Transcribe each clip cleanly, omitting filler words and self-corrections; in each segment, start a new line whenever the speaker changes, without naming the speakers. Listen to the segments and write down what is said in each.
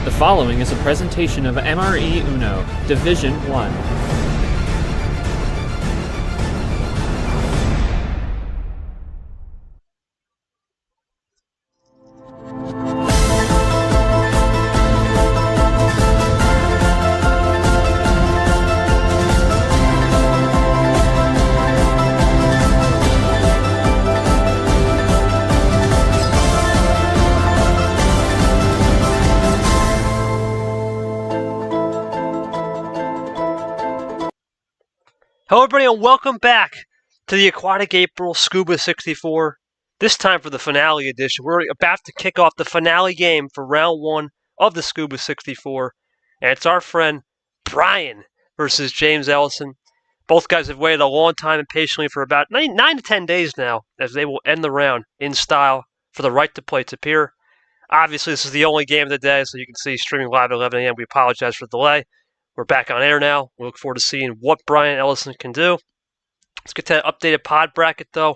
The following is a presentation of MRE Uno, Division 1.
Hello everybody and welcome back to the Aquatic April SCUBA 64. This time for the finale edition. We're about to kick off the finale game for round 1 of the SCUBA 64. And it's our friend Bryan versus James Ellison. Both guys have waited a long time and patiently for about 9 to 10 days now as they will end the round in style for the right to play Tapir. Obviously this is the only game of the day, so you can see streaming live at 11 a.m. We apologize for the delay. We're back on air now. We look forward to seeing what Bryan Ellison can do. Let's get to that updated pod bracket, though.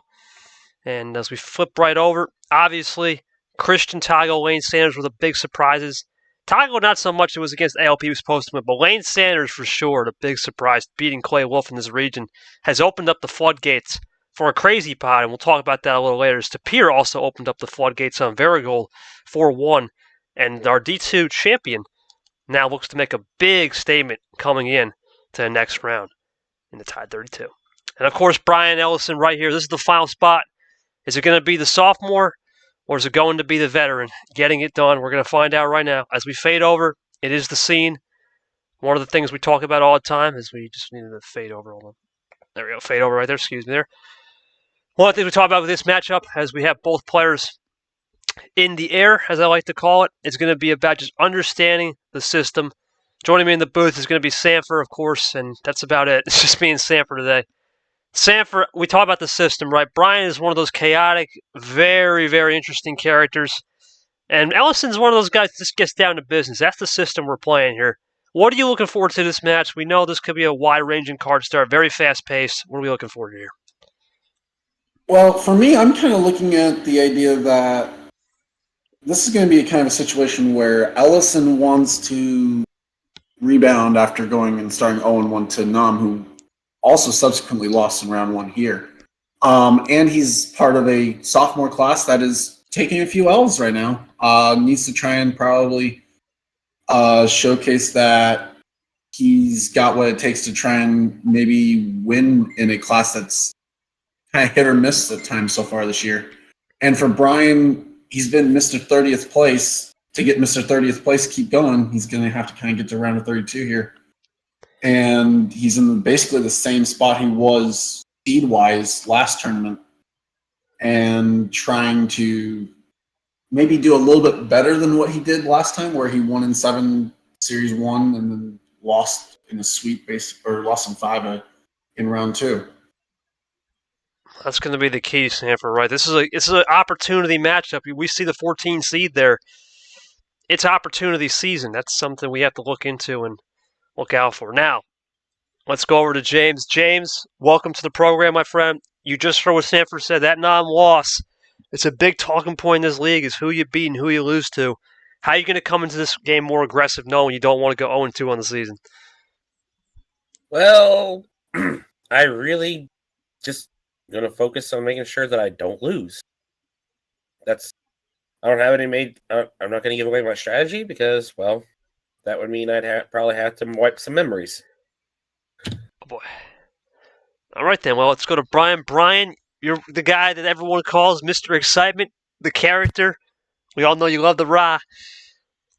And as we flip right over, obviously, Christian, Tago, Lane Sanders were the big surprises. Tago, not so much. It was against ALP, he was supposed to win. But Lane Sanders, for sure, the big surprise, beating Clay Wolf in this region, has opened up the floodgates for a crazy pod. And we'll talk about that a little later. Tapir also opened up the floodgates on Varigold 4-1. And our D2 champion now looks to make a big statement coming in to the next round in the Tide 32. And of course, Bryan Ellison right here. This is the final spot. Is it going to be the sophomore or is it going to be the veteran getting it done? We're going to find out right now. As we fade over, it is the scene. One of the things we talk about all the time is we just needed to fade over. Hold on. There we go. Fade over right there. Excuse me there. One of the things we talk about with this matchup as we have both players in the air, as I like to call it, is going to be about just understanding the system. Joining me in the booth is going to be Sanford, of course, and that's about it. It's just me and Sanford today. Sanford, we talk about the system, right? Bryan is one of those chaotic, very, very interesting characters. And Ellison's one of those guys that just gets down to business. That's the system we're playing here. What are you looking forward to this match? We know this could be a wide-ranging card start, very fast-paced. What are we looking forward to here?
Well, for me, I'm kind of looking at the idea that this is going to be a kind of a situation where Ellison wants to rebound after going and starting 0-1 to Nam, who also subsequently lost in round 1 here. And he's part of a sophomore class that is taking a few L's right now. Needs to try and probably showcase that he's got what it takes to try and maybe win in a class that's kind of hit or miss at times so far this year. And for Bryan, he's been Mr. 30th place. To get Mr. 30th place, keep going, he's going to have to kind of get to round of 32 here. And he's in basically the same spot he was seed-wise last tournament. And trying to maybe do a little bit better than what he did last time, where he won in 7 Series 1 and then lost in a sweep or lost in 5 in round 2.
That's going to be the key, Sanford, right? This is an opportunity matchup. We see the 14 seed there. It's opportunity season. That's something we have to look into and look out for. Now, let's go over to James. James, welcome to the program, my friend. You just heard what Sanford said. That non-loss, it's a big talking point in this league is who you beat and who you lose to. How are you going to come into this game more aggressive knowing you don't want to go 0-2 on the season?
Well, I really just going to focus on making sure that I don't lose. I don't have any I'm not going to give away my strategy because, well, that would mean I'd probably have to wipe some memories.
Oh, boy. All right, then. Well, let's go to Bryan. Bryan, you're the guy that everyone calls Mr. Excitement, the character. We all know you love the Ra.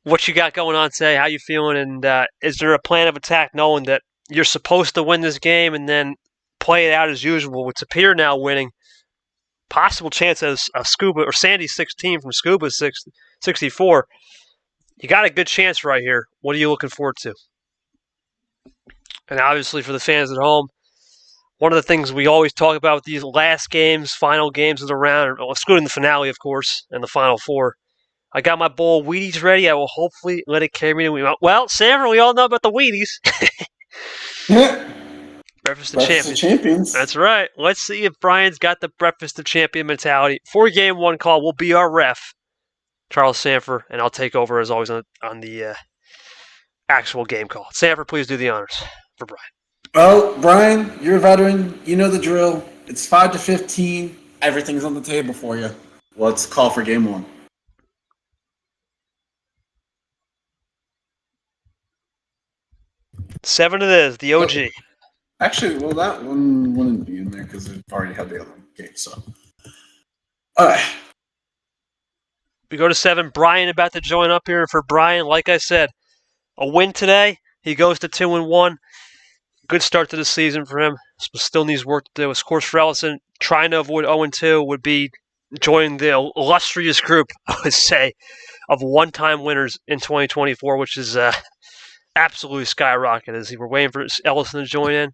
What you got going on today? How you feeling? And is there a plan of attack knowing that you're supposed to win this game and then play it out as usual with Tapir now winning? Possible chance as a SCUBA or Sandy 16 from SCUBA 64. You got a good chance right here. What are you looking forward to? And obviously for the fans at home, one of the things we always talk about with these last games, final games of the round, excluding the finale, of course, and the final 4. I got my bowl of Wheaties ready. I will hopefully let it carry me to well, Sanford, we all know about the Wheaties. Breakfast of Champions. That's right. Let's see if Bryan's got the Breakfast of Champion mentality. For game 1 call will be our ref. Charles Sanford, and I'll take over as always on the actual game call. Sanford, please do the honors for Bryan.
Well, Bryan, you're a veteran. You know the drill. It's 5-15. Everything's on the table for you. Let's call for game one.
Seven it is, the OG.
Actually, well, that one wouldn't be in there because we've already had the other game. So, all right.
We go to 7. Bryan about to join up here. And for Bryan, like I said, a win today. He goes to 2-1. Good start to the season for him. Still needs work to do. Of course, for Ellison, trying to avoid 0-2 would be joining the illustrious group, I would say, of one-time winners in 2024, which is absolutely skyrocketed. As we're waiting for Ellison to join in.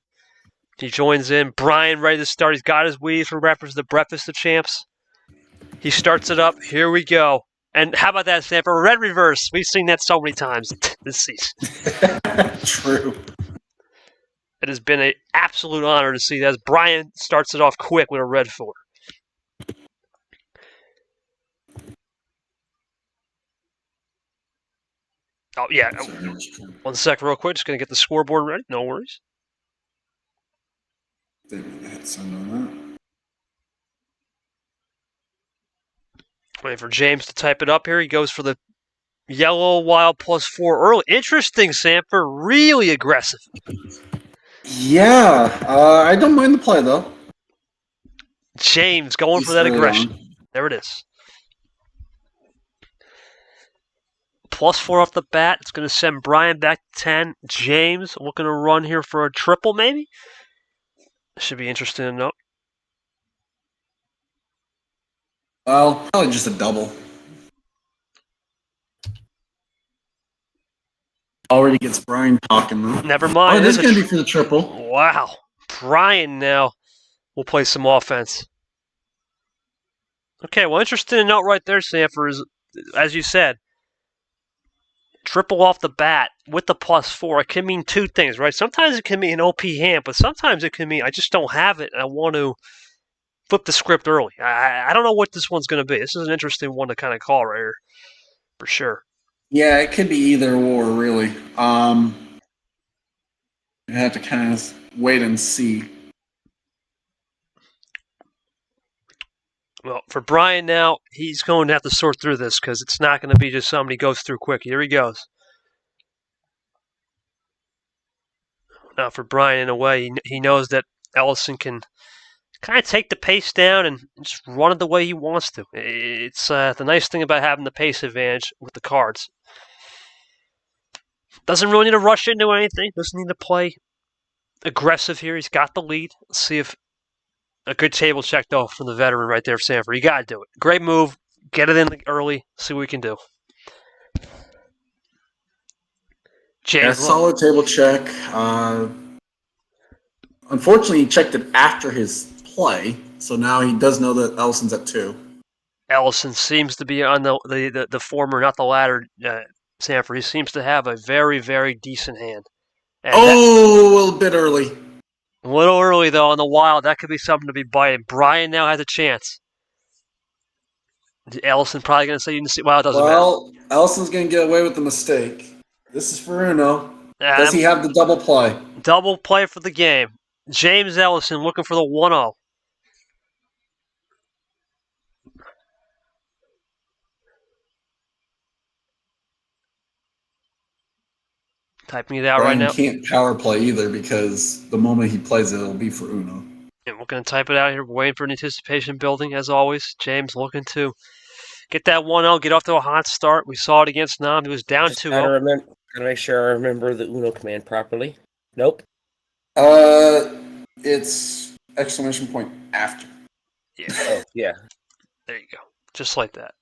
He joins in. Bryan ready to start. He's got his weed for reference to the Breakfast of Champs. He starts it up. Here we go. And how about that, Sanford? Red reverse. We've seen that so many times this season.
True.
It has been an absolute honor to see that as Bryan starts it off quick with a red 4. Oh, yeah. 1 sec real quick. Just going to get the scoreboard ready. No worries.
Didn't hit send on
Waiting for James to type it up here. He goes for the yellow wild +4 early. Interesting, Sanford. Really aggressive.
Yeah, I don't mind the play, though.
James going for that aggression. There it is. +4 off the bat. It's going to send Bryan back to 10. James looking to run here for a triple, maybe? Should be interesting to note.
Well, probably just a double. Already gets Bryan talking, though.
Never mind.
Oh, this is going to be for the triple.
Wow. Bryan now will play some offense. Okay, well, interesting to note right there, Sanford, is, as you said, triple off the bat with the +4. It can mean two things, right? Sometimes it can mean an OP hand, but sometimes it can mean I just don't have it and I want to flip the script early. I don't know what this one's going to be. This is an interesting one to kind of call right here, for sure.
Yeah, it could be either or, really. You have to kind of wait and see.
Well, for Bryan now, he's going to have to sort through this because it's not going to be just somebody goes through quick. Here he goes. Now, for Bryan, in a way, he knows that Ellison can kind of take the pace down and just run it the way he wants to. It's the nice thing about having the pace advantage with the cards. Doesn't really need to rush into anything. Doesn't need to play aggressive here. He's got the lead. Let's see if a good table check, though, from the veteran right there, Sanford. You got to do it. Great move. Get it in early. See what we can do.
Yeah, solid table check. Unfortunately, he checked it after his play, so now he does know that Ellison's at 2.
Ellison seems to be on the former, not the latter, Sanford. He seems to have a very, very decent hand. And
a little bit early.
A little early, though, on the wild. That could be something to be biting. Bryan now has a chance. Ellison probably going to say you didn't see. Well, it doesn't matter.
Ellison's going to get away with the mistake. This is for Uno. Does he have the double play?
Double play for the game. James Ellison looking for the 1-0. Typing it out right now.
Bryan can't power play either because the moment he plays it, it'll be for Uno.
And we're going to type it out here. We're waiting for an anticipation building, as always. James looking to get that 1-0, get off to a hot start. We saw it against Nam. He was down 2-0.
Gotta make sure I remember the Uno command properly. Nope.
It's exclamation point after.
Yeah.
Oh, yeah.
There you go. Just like that.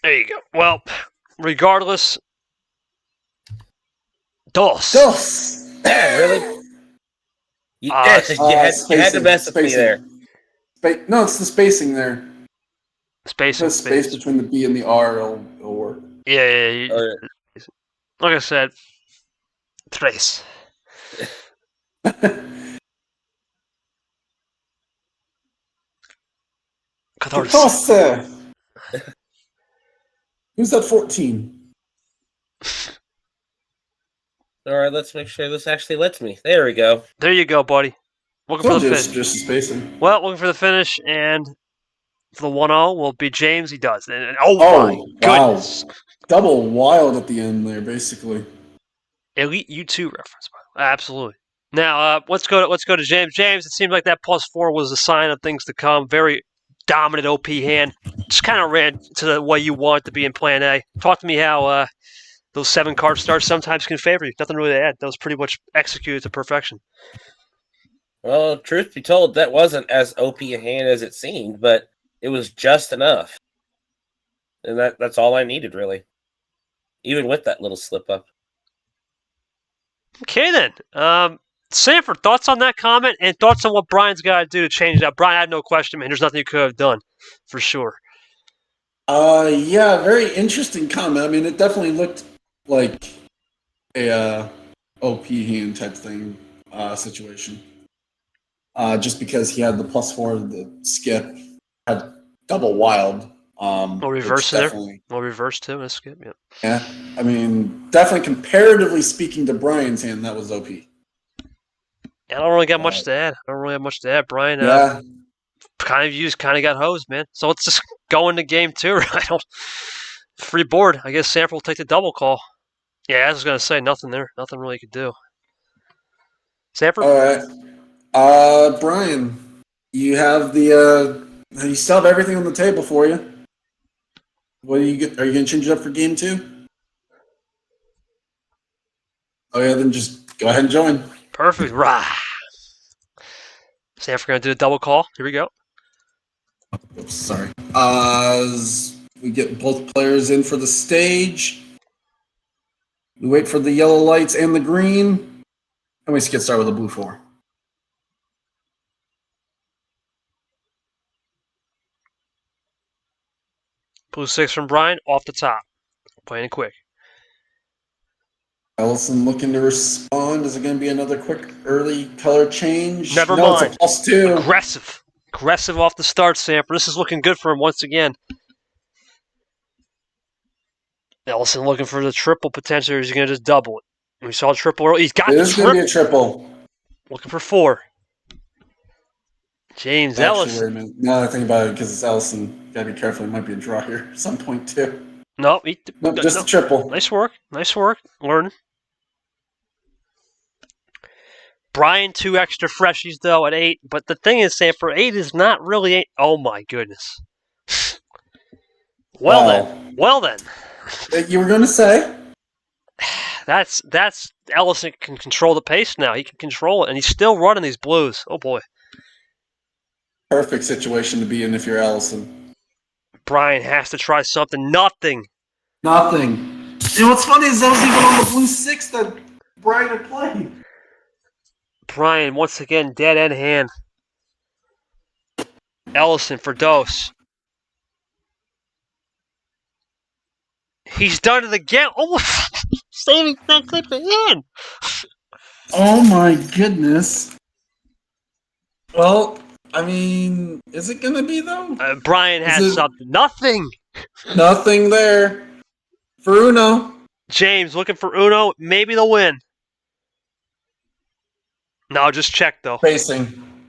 There you go. Well, regardless, dos.
Yeah,
really? You had to mess with me there.
No, it's the spacing there.
Spacing.
Space between the B and the R will work.
Yeah. Like I said, tres. Catharsis.
Who's that 14?
All right, let's make sure this actually lets me. There we go.
There you go, buddy. Looking for the finish.
Just spacing.
Well, looking for the finish, and for the 1-0 will be James. He does. And, my
Wow.
goodness.
Double wild at the end there, basically.
Elite U2 reference, by the way. Absolutely. Now, let's go to James. James, it seemed like that +4 was a sign of things to come. Very dominant OP hand. Just kind of ran to the way you want it to be in Plan A. Talk to me how those 7-card starts sometimes can favor you. Nothing really to add. That was pretty much executed to perfection.
Well, truth be told, that wasn't as OP a hand as it seemed, but it was just enough. And that's all I needed, really. Even with that little slip-up.
Okay, then. Sanford, thoughts on that comment and thoughts on what Bryan's got to do to change that? Bryan, I had no question, man. There's nothing you could have done, for sure.
Yeah, very interesting comment. I mean, it definitely looked like a OP hand type thing situation. Just because he had the +4, the skip, had double wild.
We'll reverse there. We'll reverse too and skip, yeah.
Yeah, I mean, definitely comparatively speaking to Bryan's hand, that was OP.
I don't really got much to add. Bryan kind of got hosed, man. So let's just go into game 2, right? Free board. I guess Sanford will take the double call. Yeah, I was going to say, nothing there. Nothing really you could do. Sanford?
All right. Bryan, you have you still have everything on the table for you. What are you going to change it up for game 2? Oh yeah, then just go ahead and join.
Perfect. Rah. Sanford going to do a double call. Here we go.
Oops, sorry. We get both players in for the stage. We wait for the yellow lights and the green. And we get started with a blue 4.
Blue 6 from Bryan off the top. Playing it quick.
Ellison looking to respond. Is it going to be another quick early color change?
Never mind.
It's a +2.
Aggressive off the start, Sanford. This is looking good for him once again. Ellison looking for the triple potential. Or is he going to just double it? We saw a triple early. He's got the triple.
It is going to be a triple.
Looking for 4. James Ellison.
Wait a minute. Now that I think about it, because it's Ellison, got to be careful. It might be a draw here at some point, too.
No,
just a triple.
Nice work. Learning. Bryan, 2 extra freshies, though, at 8. But the thing is, Sanford, 8 is not really 8. Oh, my goodness. Well then.
You were going to say?
That's Ellison can control the pace now. He can control it, and he's still running these blues. Oh, boy.
Perfect situation to be in if you're Ellison.
Bryan has to try something. Nothing.
And what's funny is that was even on the blue 6 that Bryan had played.
Bryan, once again, dead end hand. Ellison for dose. He's done it again. Almost saving that clip again.
Oh my goodness. Well, I mean, is it going to be, though?
Bryan has something. Nothing.
Nothing there. For Uno.
James looking for Uno. Maybe they'll win. No, just check, though.
Facing.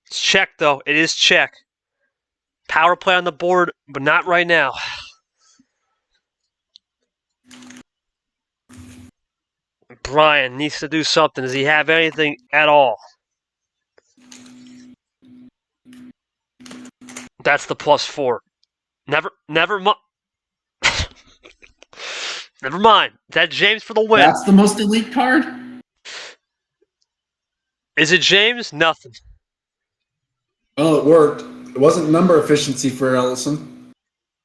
It's check, though. It is check. Power play on the board, but not right now. Bryan needs to do something. Does he have anything at all? That's the +4. Never mind. Never mind. That James for the win.
That's the most elite card?
Is it James? Nothing.
Well, it worked. It wasn't number efficiency for Ellison.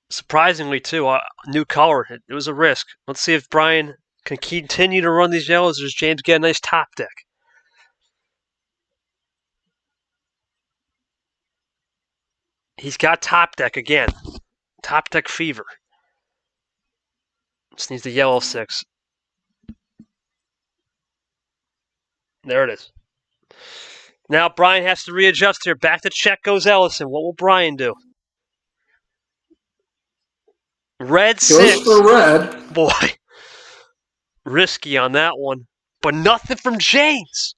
Surprisingly, too, new color. It was a risk. Let's see if Bryan can continue to run these yellows. Does James get a nice top deck? He's got top deck again. Top deck fever. Just needs the yellow 6. There it is. Now Bryan has to readjust here. Back to check goes Ellison. What will Bryan do? Red
Goes
6.
for red.
Boy. Risky on that one. But nothing from James.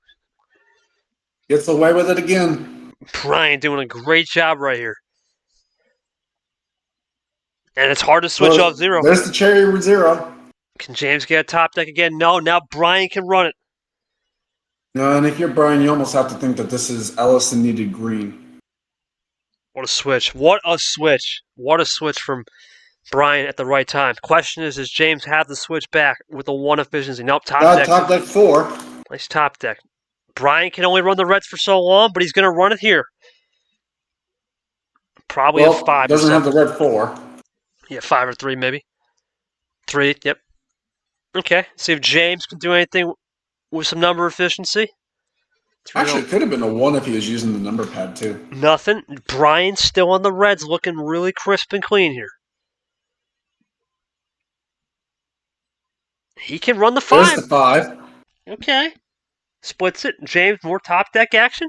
Gets away with it again.
Bryan doing a great job right here. And it's hard to switch off 0.
There's the cherry 0.
Can James get a top deck again? No, now Bryan can run it.
No, and if you're Bryan, you almost have to think that this is Ellison needed green.
What a switch. What a switch. What a switch from Bryan at the right time. Question is, does James have the switch back with a 1 efficiency? Nope, top deck.
Top deck 4.
Nice top deck. Bryan can only run the reds for so long, but he's going to run it here. Probably a 5.
Doesn't have the red 4.
Yeah, 5 or 3 maybe. 3, yep. Okay, see if James can do anything with some number efficiency.
Actually, it could have been a 1 if he was using the number pad too.
Nothing. Bryan's still on the reds, looking really crisp and clean here. He can run the 5.
There's the 5.
Okay. Splits it. James, more top deck action?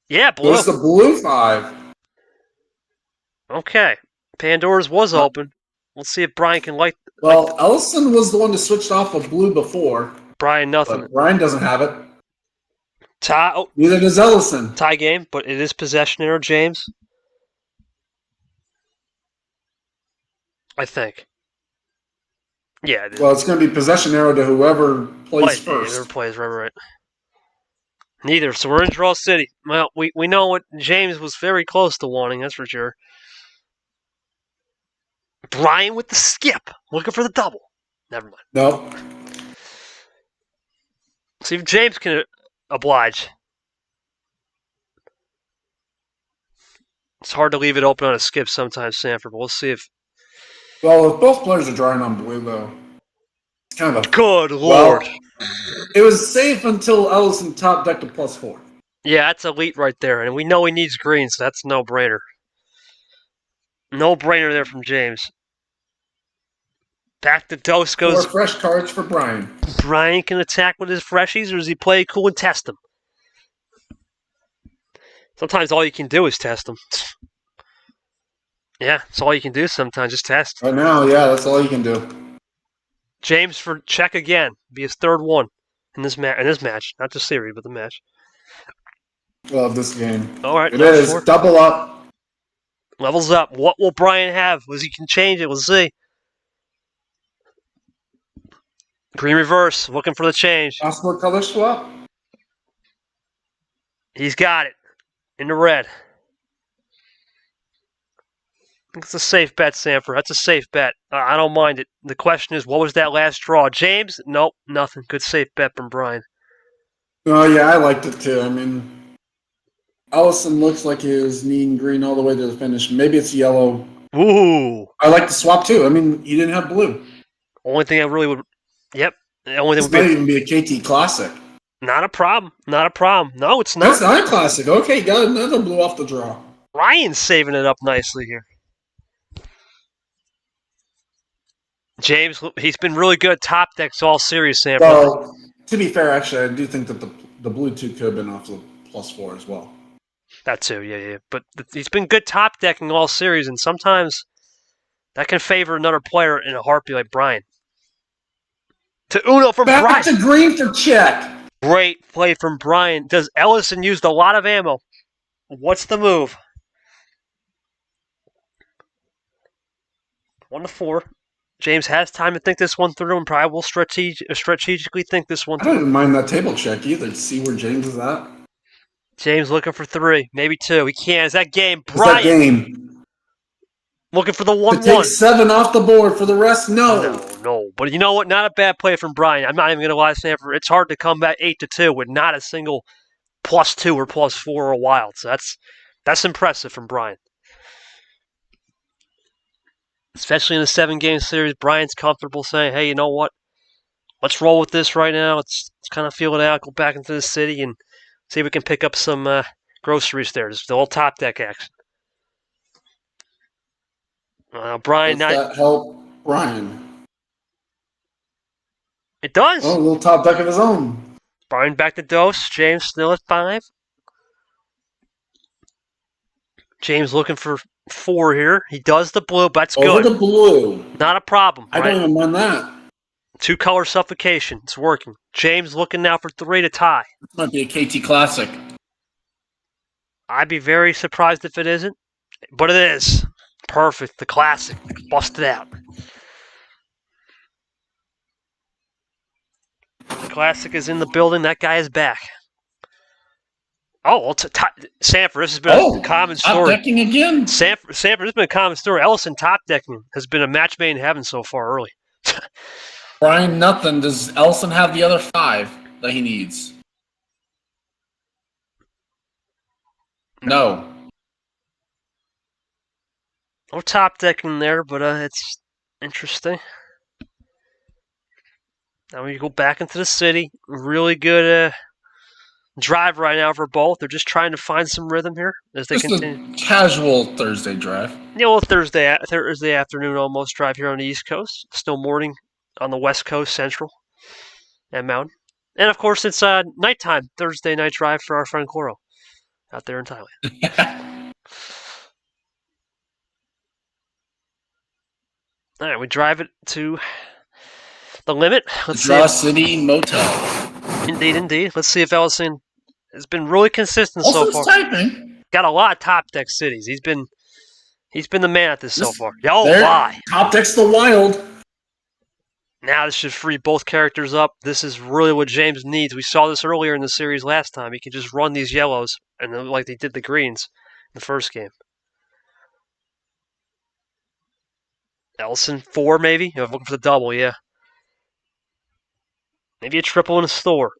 Yeah, blue.
There's the blue 5.
Okay. Pandora's was open. Let's see if Bryan can light...
Well, Ellison was the one to switch off of blue before.
Bryan, nothing.
But Bryan doesn't have it.
Tie. Oh,
neither does Ellison.
Tie game, but it is possession error, James. I think. Yeah.
Well, it's going to be possession arrow to whoever plays first.
Yeah, whoever plays, right. Neither. So we're in Draw City. Well, we know what James was very close to wanting, that's for sure. Bryan with the skip. Looking for the double. Never mind.
No.
See if James can oblige. It's hard to leave it open on a skip sometimes, Sanford, but we'll see if...
Well, if both players are drawing on blue, though, it's kind of a...
Good Lord.
Well, it was safe until Ellison top decked a +4.
Yeah, that's elite right there, and we know he needs green, so that's no-brainer. No-brainer there from James. Back to Dos goes...
4 fresh cards for Bryan.
Bryan can attack with his freshies, or does he play cool and test them? Sometimes all you can do is test them. Yeah, that's all you can do sometimes, just test.
Right now, yeah, that's all you can do.
James for check again. Be his 3rd one in this match. Not the series, but the match.
Love this game.
All right.
It is. Double up.
Levels up. What will Bryan have? Was he can change it? We'll see. Green reverse. Looking for the change.
Passport color swap.
He's got it. In the red. I think it's a safe bet, Sanford. That's a safe bet. I don't mind it. The question is, what was that last draw? James? Nope, nothing. Good safe bet from Bryan.
Oh, yeah, I liked it too. I mean, Ellison looks like he was needing green all the way to the finish. Maybe it's yellow.
Ooh.
I like the swap too. I mean, he didn't have blue.
Only thing I really would... Yep. The only thing
This might even be a KT Classic.
Not a problem. Not a problem. No, it's not.
That's not a classic. Okay, got another blue off the draw.
Bryan's saving it up nicely here. James, he's been really good top decks all series, Sam.
Well, to be fair, actually, I do think that the blue 2 could have been off the +4 as well.
That too, yeah. But he's been good top decking all series, and sometimes that can favor another player in a heartbeat like Bryan. To Uno from Bryan.
Back to green for check.
Great play from Bryan. Does Ellison used a lot of ammo? What's the move? 1-4. James has time to think this one through and probably will strategically think this one
I
through.
don't even mind that table check either to see where James is at.
James looking for 3, maybe 2. He can't. Is that game?
It's
Bryan
that game.
looking for the
To
1-1.
take 7 off the board for the rest, no.
No. But you know what? Not a bad play from Bryan. I'm not even going to lie, Sanford. It's hard to come back 8-2 with not a single +2 or +4 or a wild. So that's impressive from Bryan. Especially in a 7-game series, Bryan's comfortable saying, hey, you know what? Let's roll with this right now. Let's kind of feel it out, go back into the city, and see if we can pick up some groceries there. Just the whole top deck action. Bryan,
Does that help Bryan?
It does.
Oh, a little top deck of his own.
Bryan back to dose. James still at 5. James looking for 4 here. He does the blue, but that's
Over
good.
the blue.
Not a problem.
I
Right?
don't even mind that.
2-color suffocation. It's working. James looking now for 3 to tie.
This might be a KT Classic.
I'd be very surprised if it isn't, but it is. Perfect. The classic. Busted out. The classic is in the building. That guy is back. Oh, well, Sanford, this has been a common story.
Top decking again?
Sanford, this has been a common story. Ellison top decking has been a match made in heaven so far early.
Bryan, nothing. Does Ellison have the other 5 that he needs? No.
No top decking there, but it's interesting. Now we go back into the city. Really good drive right now for both. They're just trying to find some rhythm here as they
Just
continue.
a casual Thursday drive.
Yeah, well, Thursday afternoon almost drive here on the East Coast. Still morning on the West Coast, Central and Mountain. And of course, it's nighttime Thursday night drive for our friend Coro out there in Thailand. All right, we drive it to the limit. Let's
Draw
see.
City Motel.
Indeed. Let's see if Ellison has been really consistent so
Also
far.
typing.
Got a lot of top deck cities. He's been the man at this so far. Oh
There,
my!
Top deck's the Wild.
Now this should free both characters up. This is really what James needs. We saw this earlier in the series last time. He can just run these yellows and then, like they did the greens in the first game. Ellison 4 maybe. I'm looking for the double. Yeah. Maybe a triple in a store.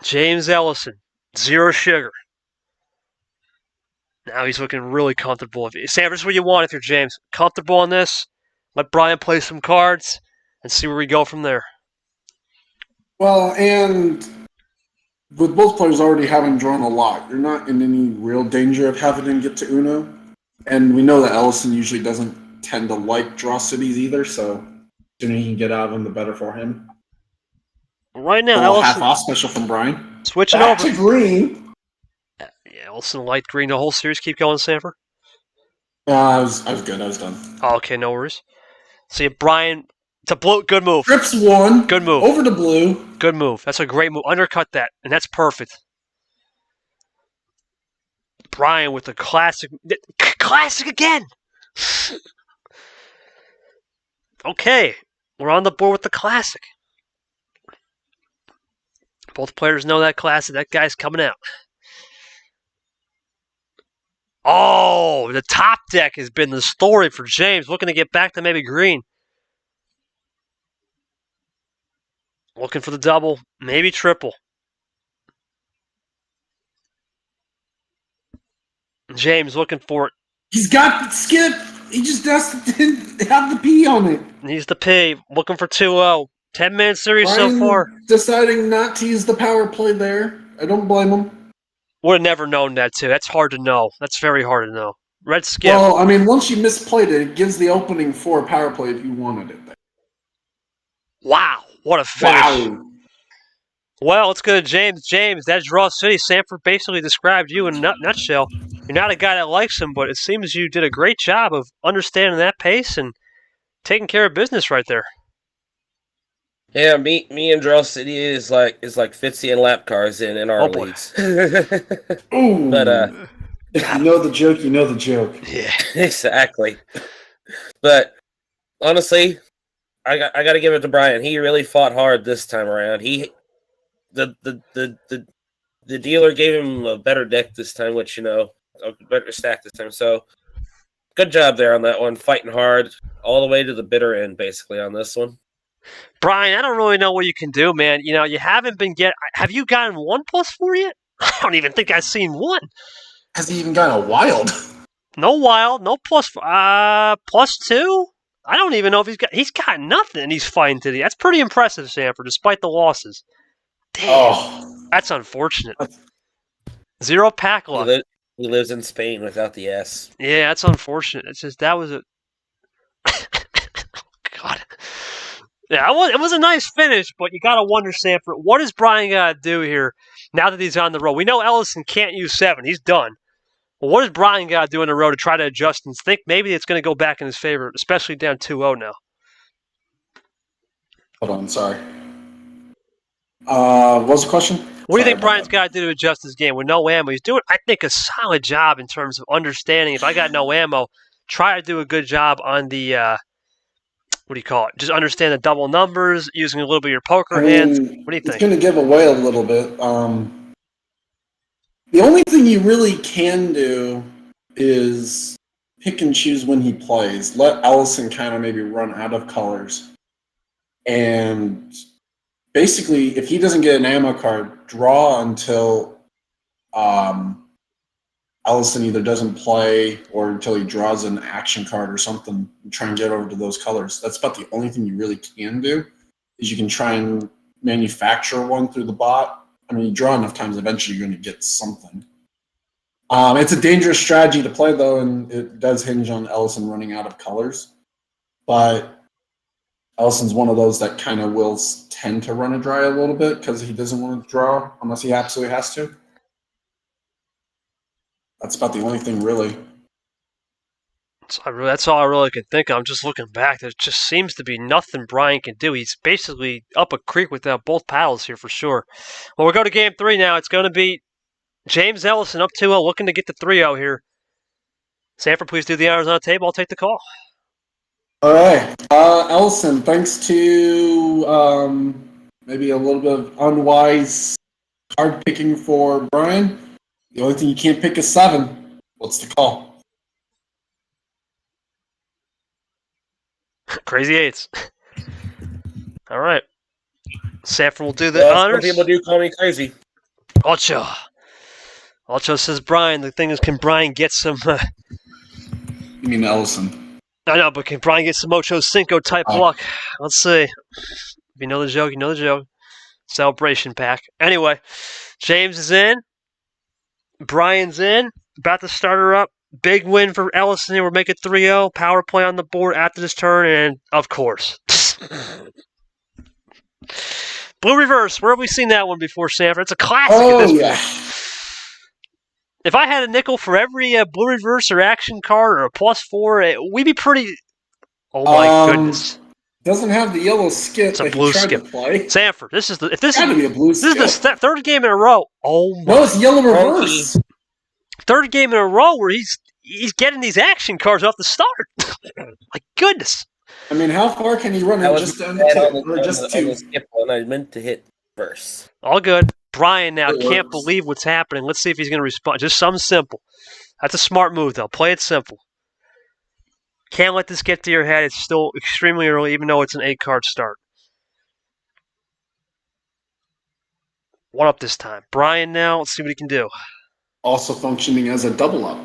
James Ellison, 0 sugar. Now he's looking really comfortable. Sam, this is what you want if you're James. Comfortable on this. Let Bryan play some cards and see where we go from there.
Well, and with both players already having drawn a lot, you're not in any real danger of having him get to Uno. And we know that Ellison usually doesn't tend to like draw cities either, so the sooner he can get out of them, the better for him.
Right now,
A little
Ellison
half-off special from Bryan.
switching
Back
over.
to green.
Yeah, Ellison light green the whole series. Keep going, Sanford.
I was good. I was done.
Oh, okay, no worries. See, Bryan to blue. Good move.
Trips 1.
Good move.
Over to blue.
Good move. That's a great move. Undercut that, and that's perfect. Bryan with the classic. Classic again! Okay, we're on the board with the classic. Both players know that classic. That guy's coming out. Oh, the top deck has been the story for James. Looking to get back to maybe green. Looking for the double, maybe triple. James looking for it.
He's got the skip. He just didn't have the P on it.
Needs the P. Looking for 2-0. 10-man series so
Bryan
far.
deciding not to use the power play there. I don't blame him.
Would have never known that, too. That's hard to know. That's very hard to know. Red skip.
Well, I mean, once you misplayed it, it gives the opening for a power play if you wanted it there.
Wow. What a finish.
Wow.
Well, let's go to James. James, that draw city. Sanford basically described you in a nutshell. You're not a guy that likes him, but it seems you did a great job of understanding that pace and taking care of business right there.
Yeah, me and Draw City is like Fitzy and lap cars in our leagues.
Ooh.
But
if you know the joke, you know the joke.
Yeah.
Exactly. But honestly, I got to give it to Bryan. He really fought hard this time around. The dealer gave him a better deck this time, which a better stack this time. So good job there on that one, fighting hard all the way to the bitter end, basically on this one.
Bryan, I don't really know what you can do, man. You haven't been have you gotten 1+4 yet? I don't even think I've seen 1.
Has he even got a wild?
No wild, no +2. I don't even know if he's got nothing and he's fighting today. That's pretty impressive, Sanford, despite the losses. Damn. That's unfortunate. 0 pack luck.
He lives in Spain without the S.
Yeah, that's unfortunate. It's just that was a God. Yeah, it was a nice finish, but you got to wonder, Sanford, what is Bryan got to do here now that he's on the road? We know Ellison can't use 7. He's done. Well, what does Bryan got to do on the road to try to adjust and think maybe it's going to go back in his favor, especially down 2-0 now?
Hold on, sorry. What was the question?
What do you think Bryan's got to do to adjust his game with no ammo? He's doing, I think, a solid job in terms of understanding. If I got no ammo, try to do a good job on the, what do you call it? Just understand the double numbers, using a little bit of your poker hands. What do you think?
It's going to give away a little bit. The only thing you really can do is pick and choose when he plays. Let Ellison kind of maybe run out of colors. And basically, if he doesn't get an ammo card, draw until Ellison either doesn't play or until he draws an action card or something and try and get over to those colors. That's about the only thing you really can do, is you can try and manufacture one through the bot. I mean, you draw enough times, eventually you're going to get something. It's a dangerous strategy to play, though, and it does hinge on Ellison running out of colors. But Ellison's one of those that kind of will tend to run a dry a little bit because he doesn't want to draw unless he absolutely has to. That's about the only thing, really.
That's all I really can think of. I'm just looking back. There just seems to be nothing Bryan can do. He's basically up a creek without both paddles here for sure. Well, we'll go to game 3 now. It's going to be James Ellison up 2-0, looking to get to 3-0 here. Sanford, please do the honors on the table. I'll take the call.
All right. Ellison, thanks to maybe a little bit of unwise card picking for Bryan, the only thing you can't pick is 7. What's the call?
Crazy 8s. All right. Sanford will do the honors.
Some people do call me crazy.
Ocho. Ocho says Bryan. The thing is, can Bryan get some...
You mean Ellison?
I know, but can Bryan get some Ocho Cinco type luck? Let's see. If you know the joke, you know the joke. Celebration pack. Anyway, James is in. Bryan's in. About to start her up. Big win for Ellison here. We're making 3-0. Power play on the board after this turn, and of course. Blue reverse. Where have we seen that one before, Sanford? It's a classic at this point. If I had a nickel for every blue reverse or action card or a +4, we'd be pretty... Oh my goodness.
Doesn't have the yellow skip.
It's a blue skip. Sanford, this is the... If this
Gotta be a blue skip.
This is the third game in a row. Oh my...
No, it's yellow reverse.
Third game in a row where he's getting these action cards off the start. My goodness.
I mean, how far can he run? Just two.
Skip one. I meant to hit first.
All good. Bryan now can't believe what's happening. Let's see if he's going to respond. Just something simple. That's a smart move, though. Play it simple. Can't let this get to your head. It's still extremely early, even though it's an 8-card start. One up this time. Bryan now. Let's see what he can do.
Also functioning as a double up.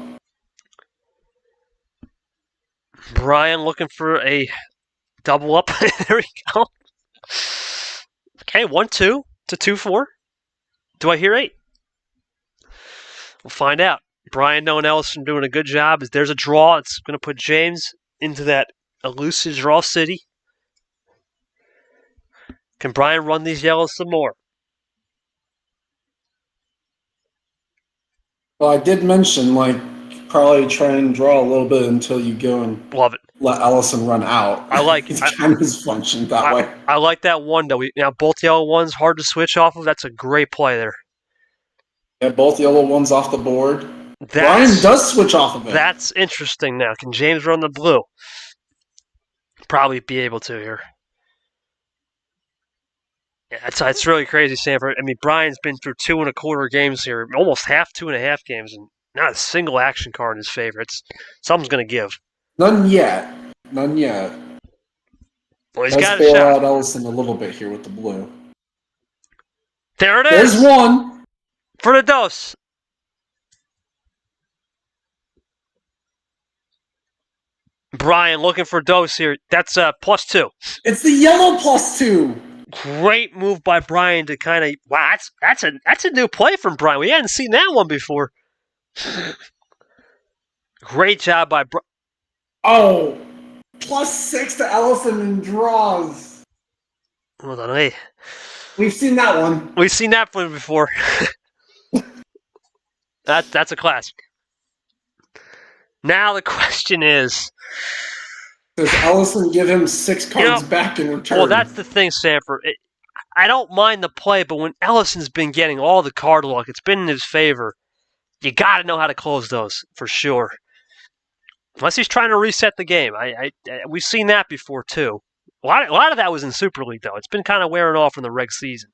Bryan looking for a double up. There we go. Okay, 1-2 to 2-4. Do I hear 8? We'll find out. Bryan knowing Ellison doing a good job. There's a draw. It's going to put James into that elusive draw city. Can Bryan run these yellows some more? Well,
I did mention, probably try and draw a little bit until you go and
love it.
Let Ellison run out.
I like it.
It's kind of his function that way.
I like that one, though. Now, both yellow ones, hard to switch off of. That's a great play there.
Yeah, both yellow ones off the board. Bryan does switch off of it.
That's interesting now. Can James run the blue? Probably be able to here. Yeah, it's really crazy, Sanford. I mean, Bryan's been through 2 1/4 games here, almost 2.5 games, and not a single action card in his favor. Something's going to give.
None yet. Well,
he's
got a shot. Let's bail out Ellison a little bit here with the blue.
There it is.
There's one.
For the dose. Bryan looking for dose here. That's +2.
It's the yellow +2.
Great move by Bryan to kind of... Wow, that's a new play from Bryan. We hadn't seen that one before. Great job by Bryan.
Oh, +6 to Ellison and draws.
Hold on, hey.
We've seen that one.
We've seen that one before. That's a classic. Now the question is,
does Ellison give him 6 cards back in return?
Well, that's the thing, Sanford. I don't mind the play, but when Ellison's been getting all the card luck, it's been in his favor. You got to know how to close those for sure. Unless he's trying to reset the game. We've seen that before too. A lot of that was in Super League though. It's been kind of wearing off in the reg season.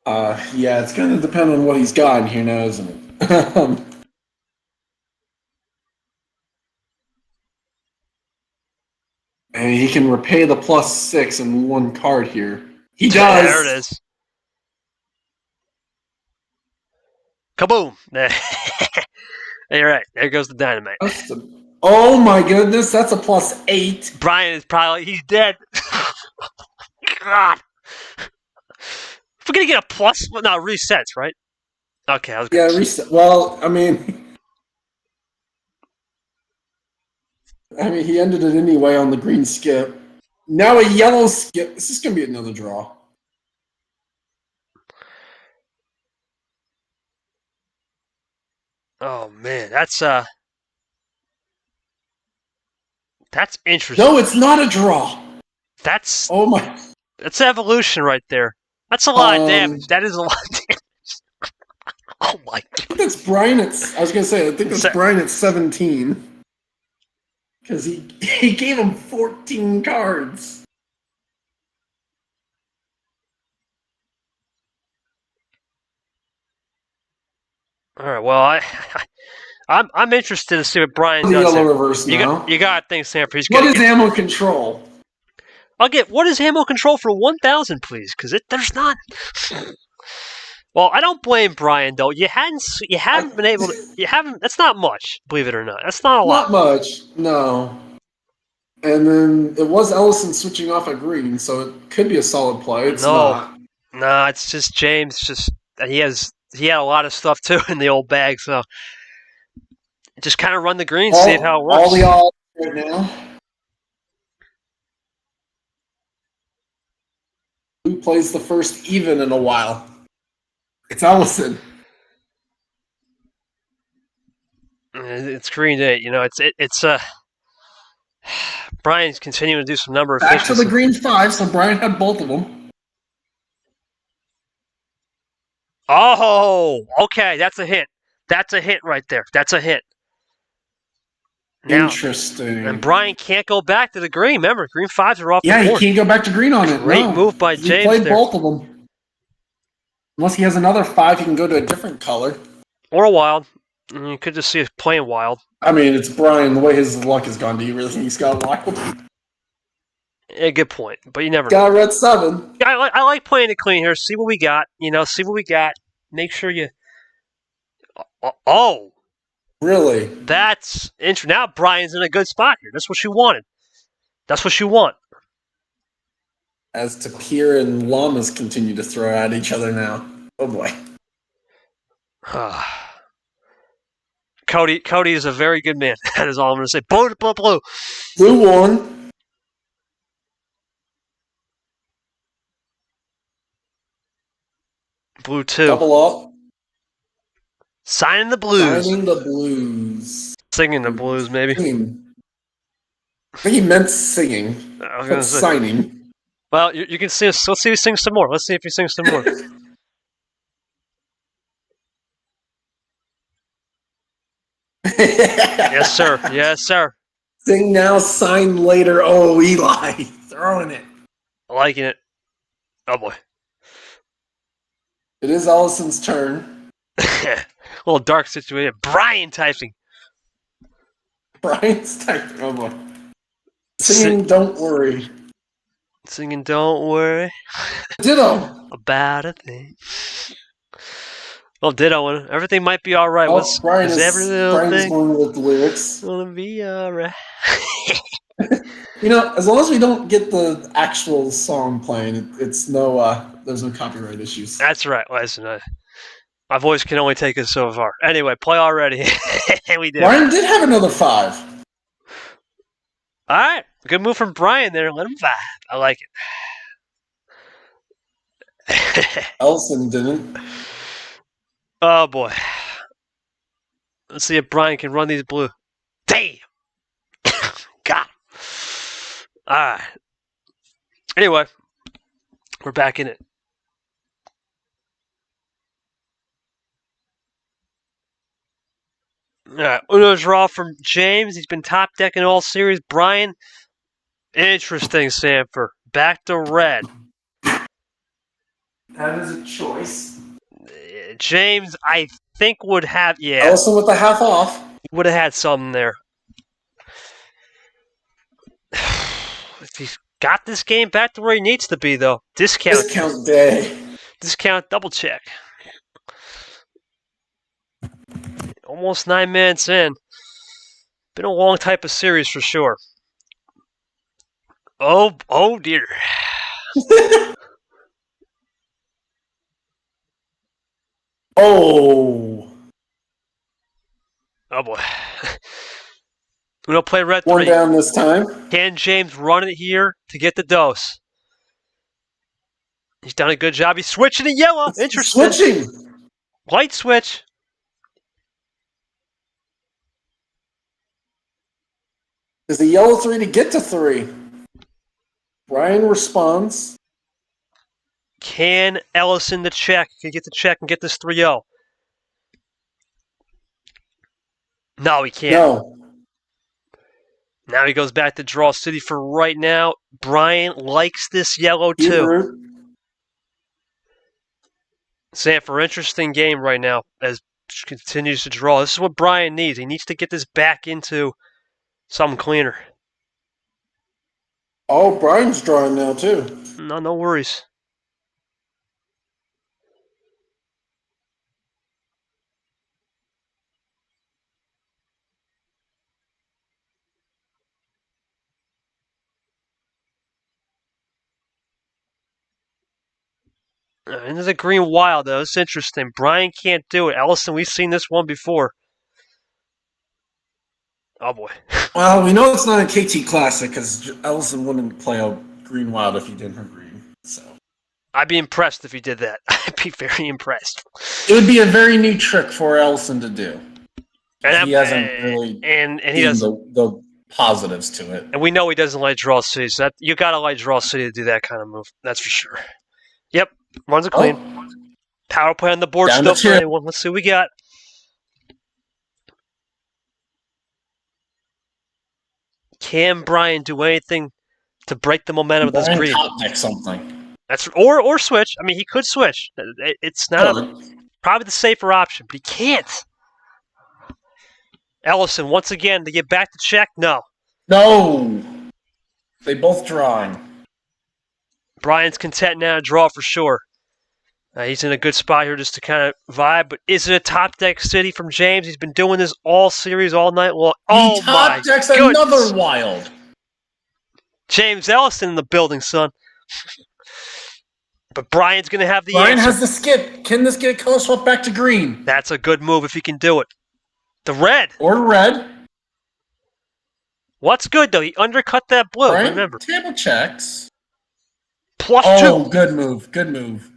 Yeah, it's going to depend on what he's got in here now, isn't it? And he can repay the +6 in 1 card here. He does.
There it is. Kaboom! You're right. There goes the dynamite.
Oh my goodness, that's a +8.
Bryan is he's dead. God. We're gonna get a plus. Well, no, resets, right? Okay, I was
gonna reset. Well, I mean, he ended it anyway on the green skip. Now a yellow skip. This is gonna be another draw.
Oh man, that's interesting.
No, it's not a draw.
That's
That's
evolution right there. That's a lot of damage. That is a lot of damage. Oh my god.
I think that's Bryan I was gonna say, I think that's Bryan at 17. Because he gave him 14 cards.
Alright, well I'm interested to see what Bryan does.
Yellow reverse now.
You got to think, Sanford.
What is ammo control?
What is ammo control for 1,000, please? Because there's not. Well, I don't blame Bryan though. You haven't been able to. That's not much, believe it or not. That's not a lot.
Not much, no. And then it was Ellison switching off at green, so it could be a solid play. It's not.
No, it's just James. He had a lot of stuff too in the old bag, so just kind of run the green, see how it works.
All the odds right now. Who plays the first even in a while? It's Ellison.
It's green 8. It's Bryan's continuing to do some number of
back to the green 5. So Bryan had both of them.
Oh, okay, that's a hit. That's a hit right there. That's a hit. Now,
interesting.
And Bryan can't go back to the green. Remember, green 5s are off the board.
Yeah, he can't go back to green on it.
Great move by James.
He played both of them. Unless he has another 5, he can go to a different color.
Or a wild. You could just see us playing wild.
I mean, it's Bryan. The way his luck has gone, do you really think he's got luck?
Yeah, good point. But you never know.
Got a red 7.
I like playing it clean here. See what we got. See what we got. Make sure you... Oh!
Really?
That's interesting. Now Bryan's in a good spot here. That's what you wanted. That's what you want.
As Tapir and Llamas continue to throw at each other now. Oh boy.
Cody is a very good man. That is all I'm going to say. Blue, blue, blue.
Blue 1.
Blue 2.
Double up.
Signing the blues.
Signing the blues.
Singing the blues, maybe.
Singing. I think he meant singing.
I was gonna say.
Signing.
Well, you can see us. Let's see if he sings some more. Let's see if he sings some more. Yes, sir. Yes, sir.
Sing now, sign later. Oh, Eli. Throwing it.
Liking it. Oh, boy.
It is Ellison's turn.
A little dark situation. Bryan typing.
Bryan's typing. Oh, boy. Singing Don't Worry.
Singing Don't Worry.
Ditto.
About a thing. Well, ditto. Everything might be all right.
Oh, Bryan's going with the lyrics.
Gonna be all right.
As long as we don't get the actual song playing, it's there's no copyright issues.
That's right. Listen, My voice can only take us so far. Anyway, play already. We did.
Bryan did have another 5.
All right. Good move from Bryan there. Let him vibe. I like it.
Ellison didn't.
Oh, boy. Let's see if Bryan can run these blue. Damn! God. All right. Anyway, we're back in it. All right. Uno draw from James. He's been top decking all series. Bryan, interesting, Sanford. Back to red.
That is a choice.
James, I think, would have, yeah.
Ellison with the half off.
Would have had something there. He's got this game back to where he needs to be, though.
Discount day.
Discount double check. Almost 9 minutes in. Been a long type of series for sure. Oh dear.
Oh
boy. We don't play red 3.
One down this time.
Can James run it here to get the dose? He's done a good job. He's switching to yellow. Interesting.
Switching.
Light switch.
Is the yellow 3 to get to 3? Bryan responds.
Can Ellison the check? Can he get the check and get this 3-0? No, he can't.
No.
Now he goes back to draw city for right now. Bryan likes this yellow too. Sanford, interesting game right now as continues to draw. This is what Bryan needs. He needs to get this back into something cleaner.
Oh, Bryan's drawing now too.
No worries. And there's a green wild, though. It's interesting. Bryan can't do it. Ellison, we've seen this one before. Oh, boy.
Well, we know it's not a KT Classic because Ellison wouldn't play a green wild if he didn't have green. So
I'd be impressed if he did that. I'd be very impressed.
It would be a very new trick for Ellison to do.
And
he hasn't really
and he doesn't
the positives to it.
And we know he doesn't like draw city, so you gotta like draw city to do that kind of move. That's for sure. Yep. Runs it clean.
Oh.
Power play on the board
Down
still
to
for
2.
anyone. Let's see what we got. Can Bryan do anything to break the momentum of this green?
Top deck something.
That's or switch. I mean, he could switch. It's not probably the safer option, but he can't. Ellison, once again, to get back to check? No.
No. They both drawing.
Bryan's content now to draw for sure. He's in a good spot here just to kind of vibe, but is it a top deck city from James? He's been doing this all series, all night long. Oh,
he top decks another wild.
James Ellison in the building, son. But Bryan's going to have the
Bryan
answer.
has the skip. Can this get color swapped back to green?
That's a good move if he can do it. The red.
Or red.
What's good, though? He undercut that blue,
Bryan,
remember.
table checks.
+2.
Oh, good move. Good move.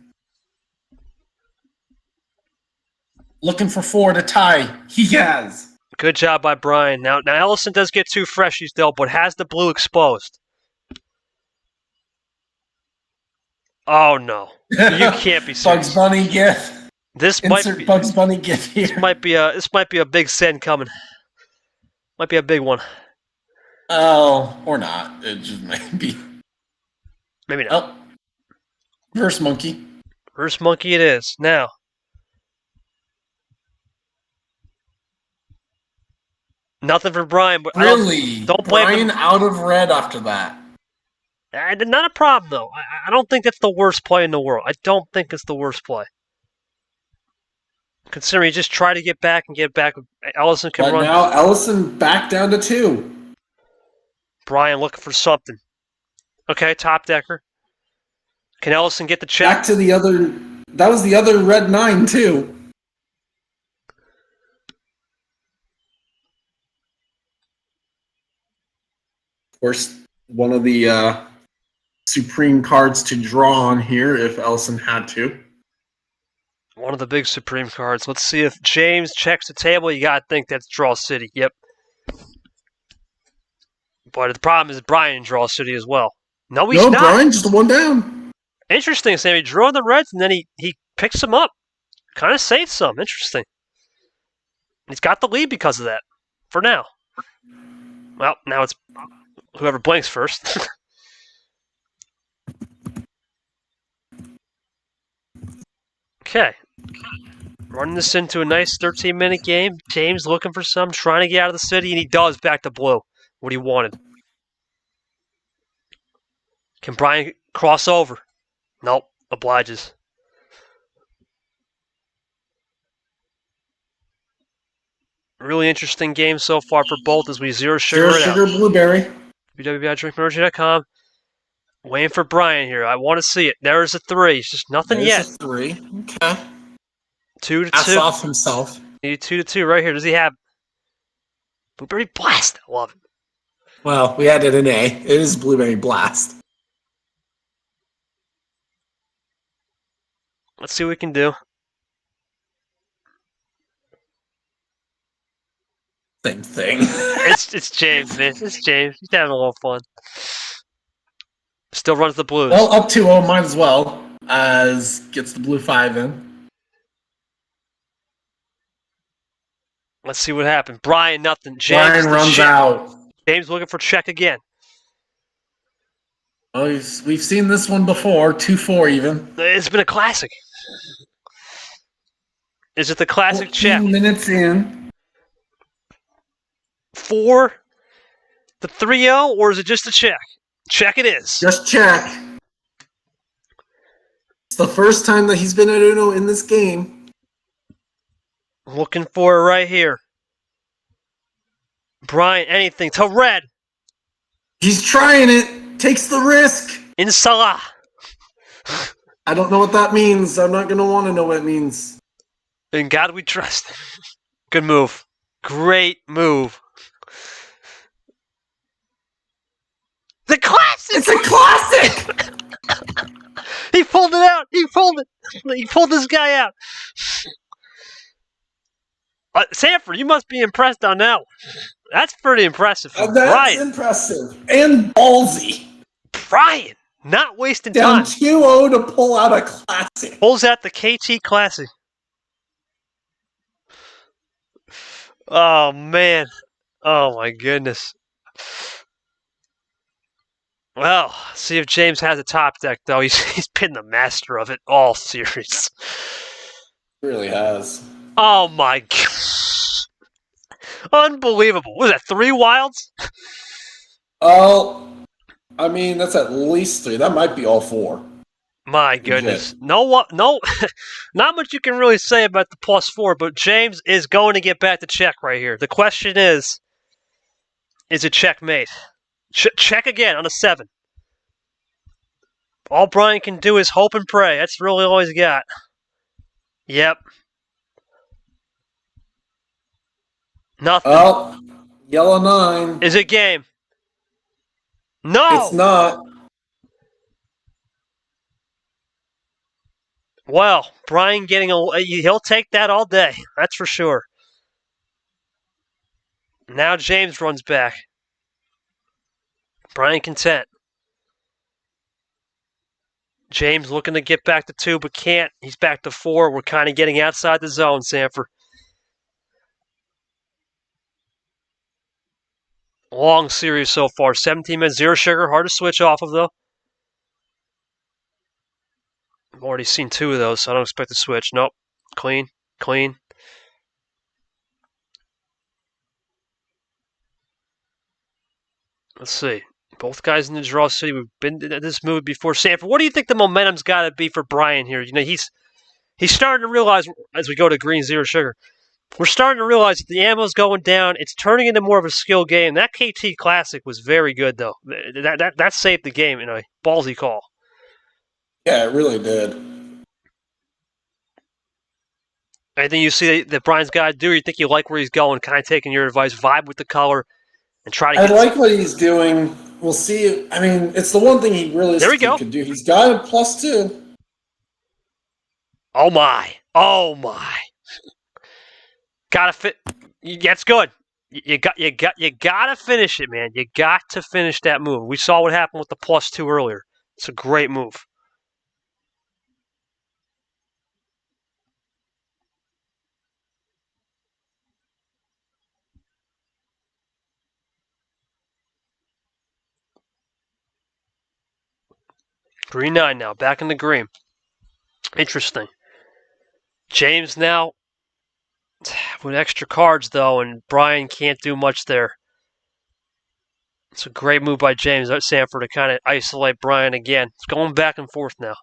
Looking for 4 to tie. He has.
Good job by Bryan. Now Ellison does get 2 freshies, though, but has the blue exposed. Oh, no. You can't be serious.
Bugs Bunny gif.
This
Insert
might be
Bugs Bunny gif here.
This might be a big send coming. Might be a big one.
Oh, or not. It just might be.
Maybe not.
Oh. Reverse monkey.
Reverse monkey it is. Now. Nothing for Bryan, but
Really?
don't blame
Bryan
him.
out of red after that.
Not a problem, though. I don't think that's the worst play in the world. I don't think it's the worst play. Considering you just try to get back and get back. Ellison can
But
run.
now Ellison back down to 2.
Bryan looking for something. Okay, top decker. Can Ellison get the check?
Back to the other. That was the other red 9 too. Of course, one of the supreme cards to draw on here if Ellison had to.
One of the big supreme cards. Let's see if James checks the table. You got to think that's Draw City. Yep. But the problem is Bryan draws City as well. No, he's not.
Bryan just one down.
Interesting, Sam. He drew on the Reds, and then he picks them up. Kind of saves some. Interesting. He's got the lead because of that. For now. Well, now it's whoever blinks first. Okay. Running this into a nice 13-minute game. James looking for some, trying to get out of the city, and he does back to blue. What he wanted. Can Bryan cross over? Nope. Obliges. Really interesting game so far for both as we zero sugar it out.
Blueberry.
www.drinkmerge.com. Waiting for Bryan here. I want to see it. There's a 3. It's just nothing
There's
yet.
A 3. Okay.
2 to
Pass
2.
off himself.
Need 2 to 2 right here. Does he have Blueberry Blast? I love it.
Well, we added an A. It is Blueberry Blast.
Let's see what we can do.
Same thing.
It's James, man. It's James. He's having a little fun. Still runs the Blues.
Well, up 2-0, might as well, as gets the blue 5 in.
Let's see what happens. Bryan, nothing. James
Bryan runs
check.
out.
James looking for check again.
Oh, we've seen this one before, 2-4 even.
It's been a classic. Is it the classic check?
14 minutes in.
4 the 3-0, or is it just a check? Check it is.
Just check. It's the first time that he's been at Uno in this game.
Looking for it right here. Bryan, anything to red.
He's trying it. Takes the risk.
In Salah.
I don't know what that means. I'm not going to want to know what it means.
In God we trust. Good move. Great move. The classic!
It's a classic!
He pulled it out. He pulled it. He pulled this guy out. Sanford, you must be impressed on that one. That's pretty impressive.
That's
Bryan.
impressive. And ballsy.
Bryan, not wasting
Down
time.
2-0 to pull out a classic.
Pulls out the KT Classic. Oh, man. Oh, my goodness. Well, see if James has a top deck, though. He's been the master of it all series.
Really has.
Oh, my God. Unbelievable. What is that, 3 wilds?
Oh, I mean, that's at least 3. That might be all 4.
My goodness. No, not much you can really say about the +4, but James is going to get back to check right here. The question is it checkmate? Check again on a 7. All Bryan can do is hope and pray. That's really all he's got. Yep. Nothing.
Oh, yellow 9.
Is it game? No!
It's not.
Well, Bryan getting he'll take that all day. That's for sure. Now James runs back. Bryan content. James looking to get back to 2, but can't. He's back to 4. We're kind of getting outside the zone, Sanford. Long series so far. 17 minutes, 0 sugar. Hard to switch off of, though. I've already seen 2 of those, so I don't expect to switch. Nope. Clean. Clean. Let's see. Both guys in the draw city. We've been to this move before. Sanford, what do you think the momentum's got to be for Bryan here? You know, he's starting to realize as we go to green 0 sugar. We're starting to realize that the ammo's going down. It's turning into more of a skill game. That KT Classic was very good, though. That saved the game in a ballsy call.
Yeah, it really did.
Anything you see that Bryan's got to do, or you think you like where he's going, kind of taking your advice, vibe with the color, and try to
I
get...
like what he's doing. we'll see. I mean, it's the one thing he realistically could do. He's got a +2.
Oh my! Oh my! Gotta fit. That's good. You gotta finish it, man. You got to finish that move. We saw what happened with the +2 earlier. It's a great move. Green 9 now, back in the green. Interesting. James now with extra cards, though, and Bryan can't do much there. It's a great move by James at Sanford to kind of isolate Bryan again. It's going back and forth now.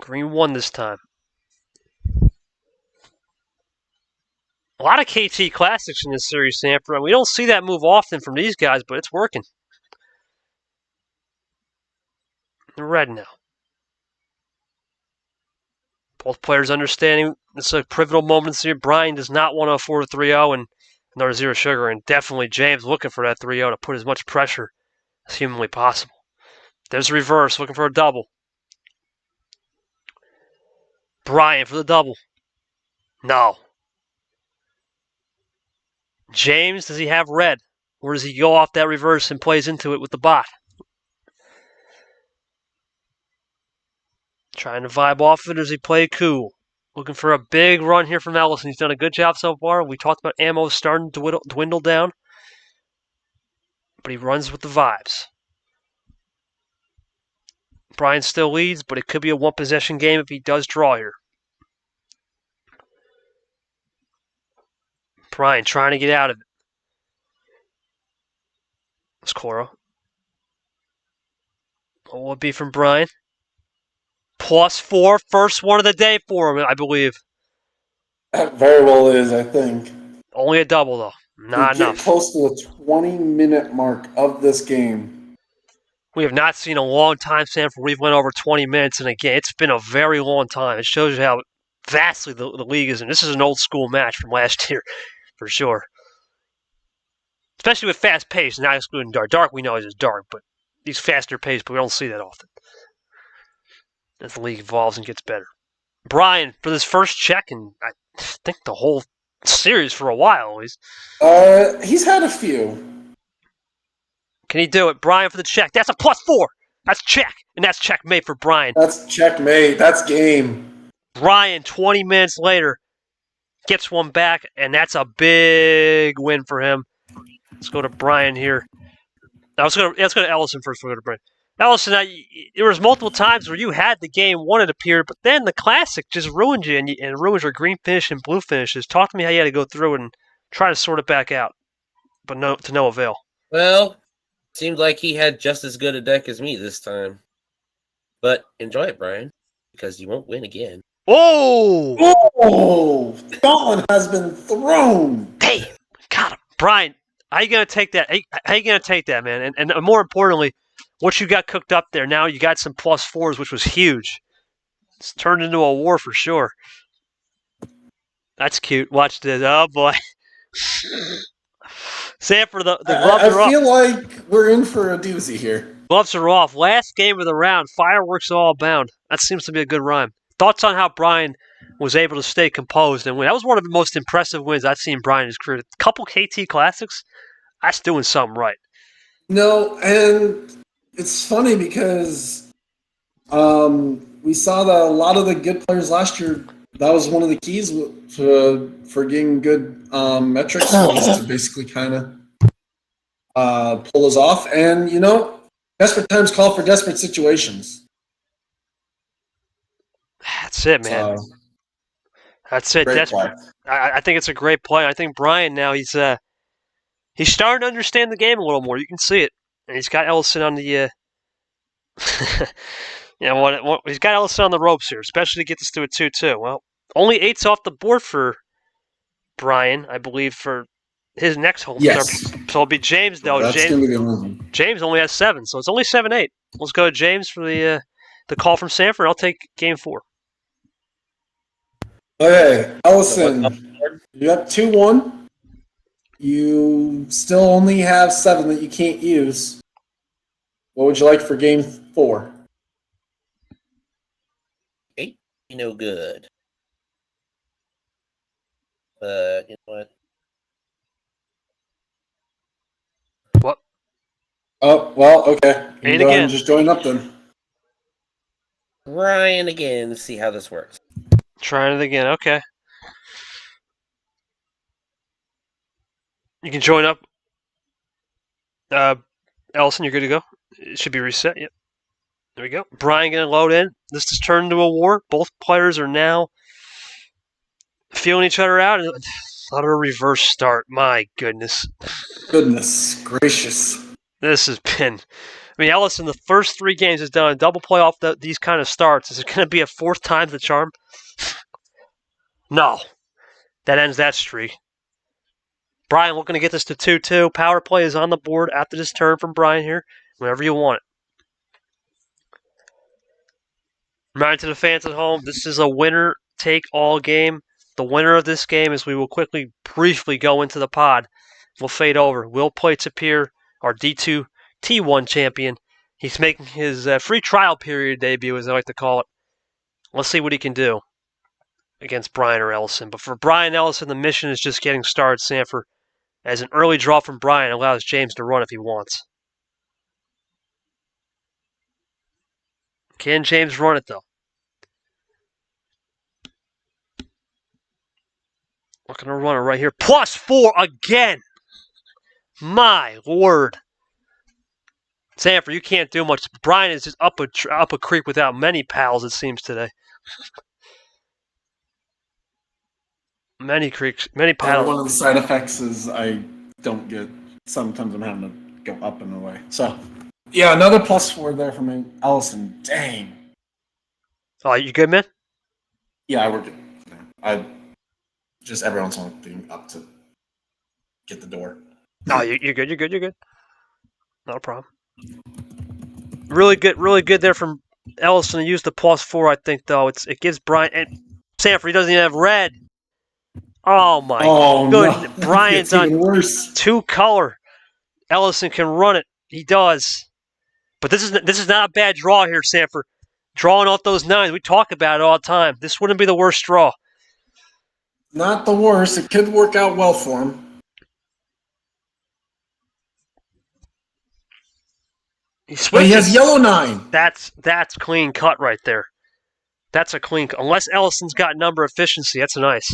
Green 1 this time. A lot of KT Classics in this series, Sanford. We don't see that move often from these guys, but it's working. Red now. Both players understanding it's a pivotal moment here. Bryan does not want to afford a 3-0 and another 0 sugar, and definitely James looking for that 3-0 to put as much pressure as humanly possible. There's a reverse, looking for a double. Bryan for the double. No. James, does he have red? Or does he go off that reverse and plays into it with the bot? Trying to vibe off it as he play cool. Looking for a big run here from Ellison. He's done a good job so far. We talked about ammo starting to dwindle down. But he runs with the vibes. Bryan still leads, but it could be a one-possession game if he does draw here. Bryan trying to get out of it. It's Cora. What will it be from Bryan? +4, first one of the day for him, I believe.
That very well is, I think.
Only a double, though. Not enough.
Get close to the 20-minute mark of this game.
We have not seen a long time, Sanford. We've went over 20 minutes in a game. It's been a very long time. It shows you how vastly the league is. And this is an old school match from last year, for sure. Especially with fast pace, not excluding dark. Dark we know is dark, but these faster pace, but we don't see that often. As the league evolves and gets better. Bryan for this first check, and I think the whole series for a while at least.
He's had a few.
Can he do it? Bryan for the check. That's a +4. That's check, and that's checkmate for Bryan.
That's checkmate. That's game.
Bryan, 20 minutes later, gets one back, and that's a big win for him. Let's go to Bryan here. Let's go to Ellison first. We'll go to Bryan. Ellison, there was multiple times where you had the game won, it appeared, but then the Classic just ruined you, and ruined your green finish and blue finishes. Talk to me how you had to go through it and try to sort it back out, but to no avail.
Well, seemed like he had just as good a deck as me this time. But enjoy it, Bryan, because you won't win again.
Oh!
Oh! Gauntlet has been thrown!
Damn! Got him. Bryan, how you going to take that? How you going to take that, man? And more importantly, what you got cooked up there, now you got some +4s, which was huge. It's turned into a war for sure. That's cute. Watch this. Oh, boy. Sanford, the gloves are off.
I feel like we're in for a doozy here.
Gloves are off. Last game of the round. Fireworks all abound. That seems to be a good rhyme. Thoughts on how Bryan was able to stay composed and win? That was one of the most impressive wins I've seen Bryan in his career. A couple KT Classics, that's doing something right.
No, and it's funny because we saw that a lot of the good players last year, that was one of the keys for getting good metrics was to basically kind of pull us off. And, desperate times call for desperate situations.
That's it, man. That's it. Desperate. I think it's a great play. I think Bryan now, he's starting to understand the game a little more. You can see it. And he's got Ellison on the he's got Ellison on the ropes here, especially to get this to a 2-2. Well, only 8's off the board for Bryan, I believe, for his next home.
Yes.
So it'll be James, though.
That's going to be the one.
James only has 7, so it's only 7-8. Let's go to James for the call from Sanford. I'll take game 4.
Okay, Ellison, you got 2-1. You still only have 7 that you can't use. What would you like for game 4?
8, no good. But, you know what?
What?
Oh, well, okay. You can
And
go ahead
again.
and just join up then.
Bryan again. Let's see how this works.
Trying it again. Okay. You can join up. Ellison, you're good to go. It should be reset. Yep. There we go. Bryan going to load in. This has turned into a war. Both players are now feeling each other out. Utter reverse start. My goodness.
Goodness gracious.
This has been... I mean, Ellison, the first 3 games has done a double play off these kind of starts. Is it going to be a 4th time the charm? No. That ends that streak. Bryan looking to get this to 2-2. Power play is on the board after this turn from Bryan here. Whenever you want it. Reminder to the fans at home, this is a winner-take-all game. The winner of this game, as we will quickly, briefly go into the pod, will fade over. Will play Tapir, our D2 T1 champion. He's making his free trial period debut, as I like to call it. Let's see what he can do against Bryan or Ellison. But for Bryan Ellison, the mission is just getting started, Sanford, as an early draw from Bryan allows James to run if he wants. Can James run it, though? Looking to run it right here. +4 again! My word. Sanford, you can't do much. Bryan is just up a creek without many pals, it seems, today. Many creeks, many paddles.
One of the side effects is I don't get. Sometimes I'm having to go up and away. So, yeah, another +4 there for me. Ellison, dang.
Oh, you good, man?
Yeah, I work it. I just every once in a while being up to get the door.
No, you're good. You're good. Not a problem. Really good there from Ellison to use the +4. I think though it gives Bryan and Sanford. He doesn't even have red. Oh my goodness!
No.
Bryan's
It's even
on
worse.
2 color. Ellison can run it. He does. But this is not a bad draw here, Sanford. Drawing off those 9s, we talk about it all the time. This wouldn't be the worst draw.
Not the worst. It could work out well for him. But he has yellow 9.
That's clean cut right there. That's a clean cut. Unless Ellison's got number efficiency, that's nice.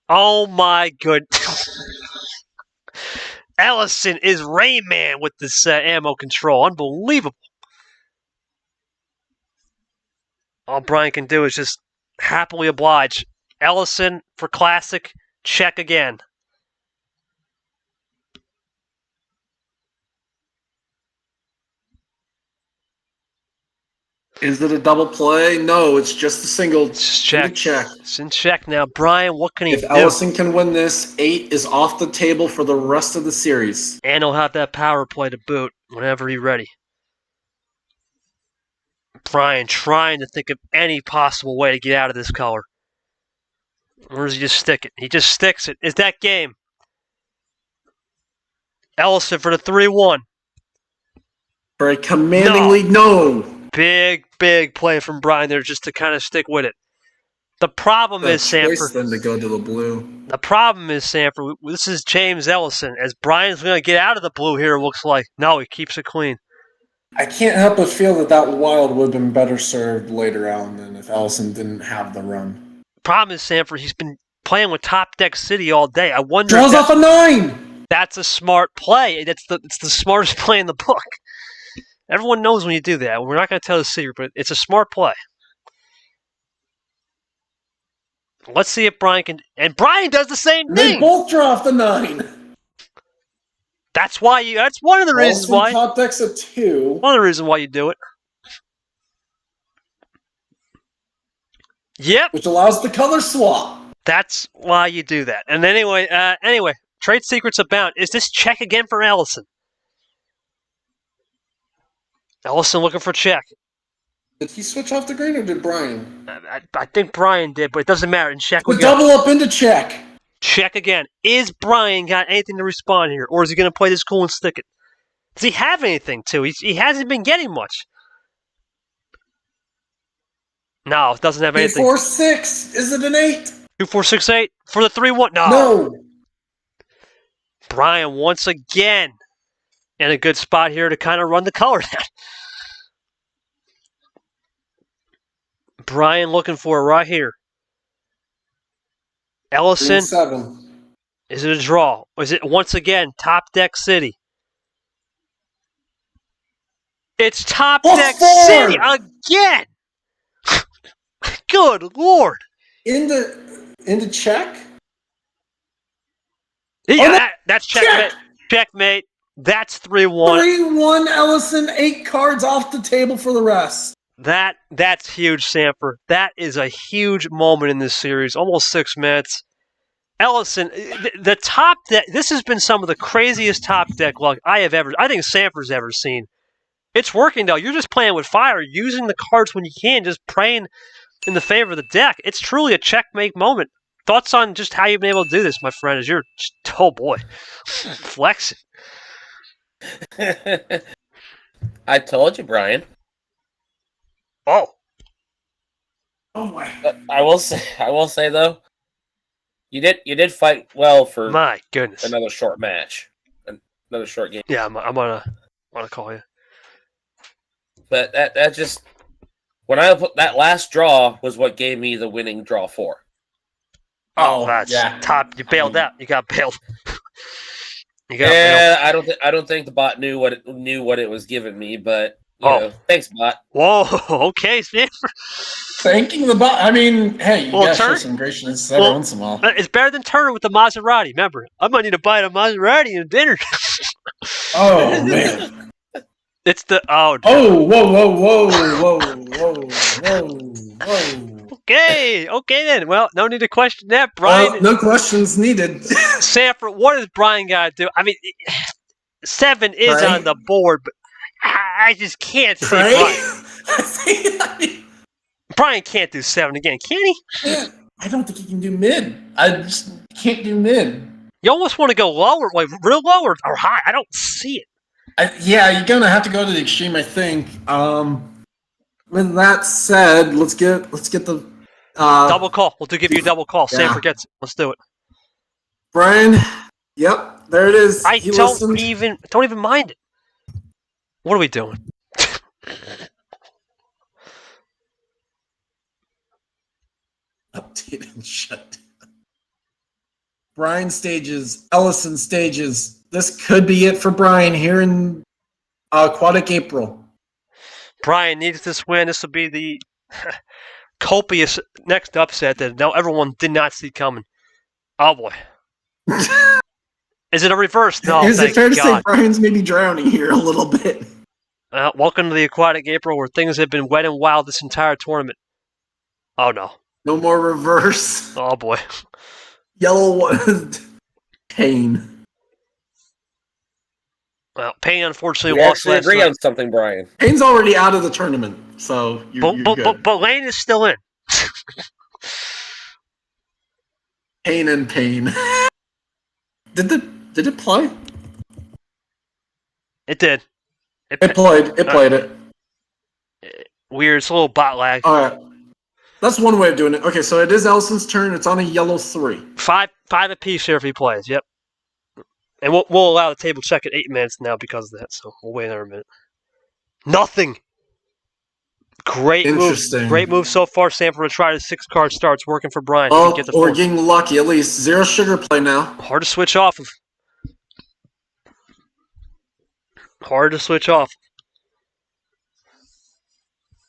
Oh my goodness. Ellison is Rayman with this ammo control. Unbelievable. All Bryan can do is just happily oblige. Ellison for classic. Check again.
Is it a double play? No, it's just a single.
Just check.
Check.
It's in check now. Bryan, what can he do?
If Ellison can win this, 8 is off the table for the rest of the series.
And he'll have that power play to boot whenever he's ready. Bryan trying to think of any possible way to get out of this color. Or does he just stick it? He just sticks it. Is that game? Ellison for the 3-1.
For a commanding lead, no.
Big play from Bryan there just to kind of stick with it. The problem is, Sanford.
Then to go to the blue.
The problem is, Sanford, this is James Ellison. As Bryan's going to get out of the blue here, it looks like. No, he keeps it clean.
I can't help but feel that wild would have been better served later on than if Ellison didn't have the run.
Problem is, Sanford, he's been playing with Top Deck City all day. I wonder
Draws off a 9!
That's a smart play. It's the smartest play in the book. Everyone knows when you do that. We're not going to tell the secret, but it's a smart play. Let's see if Bryan can... And Bryan does the same thing!
They both draw off the 9!
That's one of the reasons why...
Top Deck's a 2.
One of the reasons why you do it. Yep.
Which allows the color swap.
That's why you do that. And anyway, trade secrets abound. Is this check again for Ellison? Ellison looking for check.
Did he switch off the green or did Bryan?
I think Bryan did, but it doesn't matter. In check we
We
go.
double up into check.
Check again. Is Bryan got anything to respond here? Or is he going to play this cool and stick it? Does he have anything to? He hasn't been getting much. No, it doesn't have anything.
2-4-6. Is it an 8?
2-4-6-8 for the 3-1.
No.
Bryan once again in a good spot here to kind of run the color down. Bryan looking for it right here. Ellison.
7.
Is it a draw? Or is it once again Top Deck City? It's Top Deck City again! Good Lord!
Into check?
Yeah, that's checkmate. Checkmate. That's 3-1.
3-1 Ellison, 8 cards off the table for the rest.
That's huge, Sanford. That is a huge moment in this series. Almost 6 minutes. Ellison, the top deck. This has been some of the craziest top deck luck I think Sanford's ever seen. It's working though. You're just playing with fire, using the cards when you can, just praying in the favor of the deck. It's truly a checkmate moment. Thoughts on just how you've been able to do this, my friend? As you're, oh boy, flexing.
I told you, Bryan.
Oh
my!
I will say though, you did fight well for
my goodness.
Another short match, another short game.
Yeah, I'm gonna call you.
But that just when I put that last draw was what gave me the winning draw 4.
Oh, that's top. You bailed out. You got bailed. Bailed.
I don't think the bot knew what it was giving me, but. You know, thanks, bot.
Whoa, okay, Sanford.
Thanking the bot. I mean, hey, you gotta show some graciousness every once in a while.
It's better than Turner with the Maserati. Remember, I might need to buy a Maserati and dinner.
Oh man.
It's the
whoa.
Okay then. Well, no need to question that, Bryan.
No questions needed.
Sanford, what does Bryan got to do? I mean, 7 is on the board, but I just can't see Bryan. Bryan can't do 7 again, can he?
Yeah, I don't think he can do mid. I just can't do mid.
You almost want to go lower, like real low or high. I don't see it.
You're gonna have to go to the extreme, I think. With that said, let's get the
double call. We'll give you a double call. Sam forgets it. Let's do it.
Bryan, yep, there it is.
I don't even mind it. What are we doing?
Update and shut down. Bryan stages, Ellison stages. This could be it for Bryan here in Aquatic April.
Bryan needs this win. This will be the copious next upset that everyone did not see coming. Oh boy. Is it a reverse? No,
is it fair to say Bryan's maybe drowning here a little bit?
Welcome to the Aquatic April, where things have been wet and wild this entire tournament. Oh no.
No more reverse.
Oh boy.
Yellow one. Pain.
Well, Payne unfortunately
we
lost last
agree
night.
on something, Bryan.
Payne's already out of the tournament, so you're good.
But Lane is still in.
Payne and Payne. Did it play?
It did.
It played it.
Weird. It's a little bot lag.
All right. That's one way of doing it. Okay, so it is Ellison's turn. It's on a yellow 3.
5 apiece here if he plays. Yep. And we'll allow the table check at 8 minutes now because of that. So we'll wait another minute. Nothing. Great move. Great move so far, Sanford, to try the 6-card starts working for Bryan.
Oh, we're getting lucky at least. 0 sugar play now.
Hard to switch off of.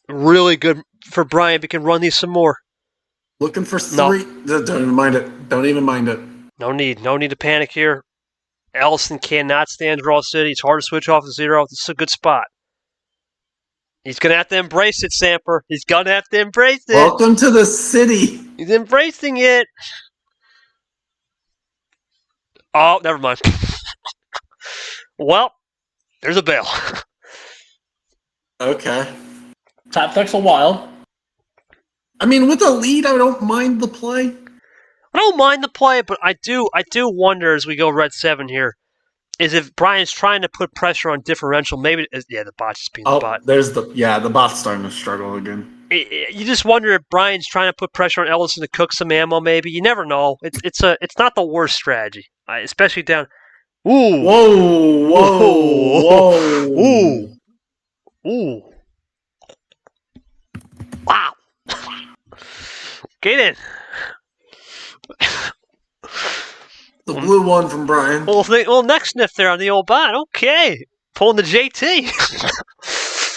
Really good for Bryan if he can run these some more.
Looking for 3. No. Don't even mind it. Don't even mind it.
No need to panic here. Ellison cannot stand Draw City. It's hard to switch off the 0. This is a good spot. He's going to have to embrace it, Samper. He's going to have to embrace it.
Welcome to the city.
He's embracing it. Oh, never mind. Well, there's a bail.
Okay. Top deck's a wild. I mean, with a lead, I don't mind the play.
I don't mind the play, but I do wonder as we go red 7 here, is if Bryan's trying to put pressure on differential, maybe the bot's just being the bot.
There's the bot's starting to struggle again.
You just wonder if Bryan's trying to put pressure on Ellison to cook some ammo. Maybe you never know. It's not the worst strategy, especially down. Ooh!
Whoa!
Ooh! Wow! Get in.
The blue one from Bryan.
Well, neck sniff there on the old bot. Okay, pulling the JT.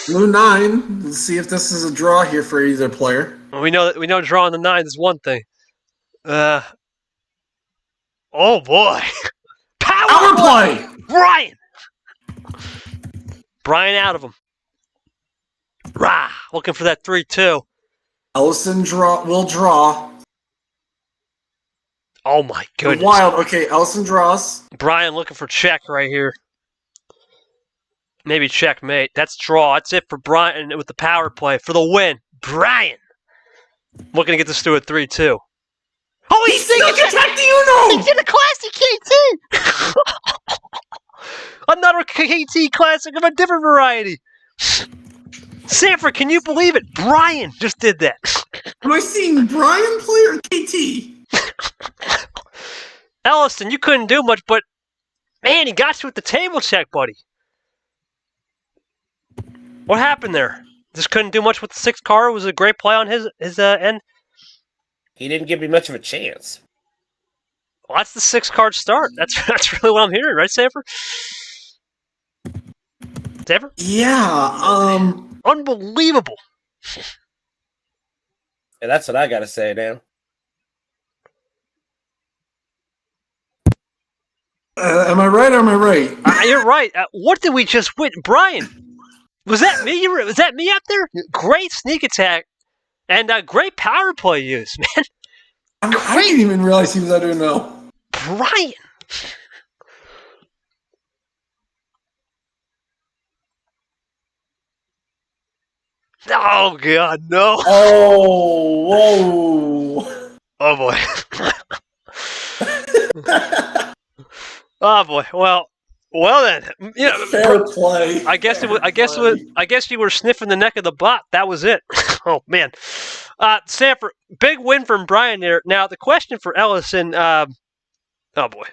Blue 9. Let's see if this is a draw here for either player.
Well, we know drawing the 9 is one thing. Oh boy.
Power play!
Bryan! Bryan out of him. Rah! Looking for that 3-2.
Ellison will draw.
Oh my goodness.
Wild. Okay, Ellison draws.
Bryan looking for check right here. Maybe checkmate. That's draw. That's it for Bryan with the power play for the win. Bryan looking to get this through at 3-2. Oh, he's thinking
attack the Uno!
He did a classic KT! Another KT classic of a different variety. Sanford, can you believe it? Bryan just did that.
Am I seeing Bryan play or KT?
Ellison, you couldn't do much, but man, he got you with the table check, buddy. What happened there? Just couldn't do much with the 6 card. It was a great play on his end.
He didn't give me much of a chance.
Well, that's the 6 card start. That's really what I'm hearing, right, Sanford? Sanford?
Yeah.
Unbelievable.
And that's what I got to say now.
Am I right or am I right?
You're right. What did we just win? Bryan, was that me? Was that me up there? Great sneak attack and great power play use, man.
I didn't even realize he was at Uno.
Bryan. Oh, God, no.
Oh, whoa.
Oh, boy. Oh, boy. Well then. You know,
fair play.
I guess you were sniffing the neck of the bot. That was it. Oh, man. Sanford, big win from Bryan there. Now, the question for Ellison, oh, boy.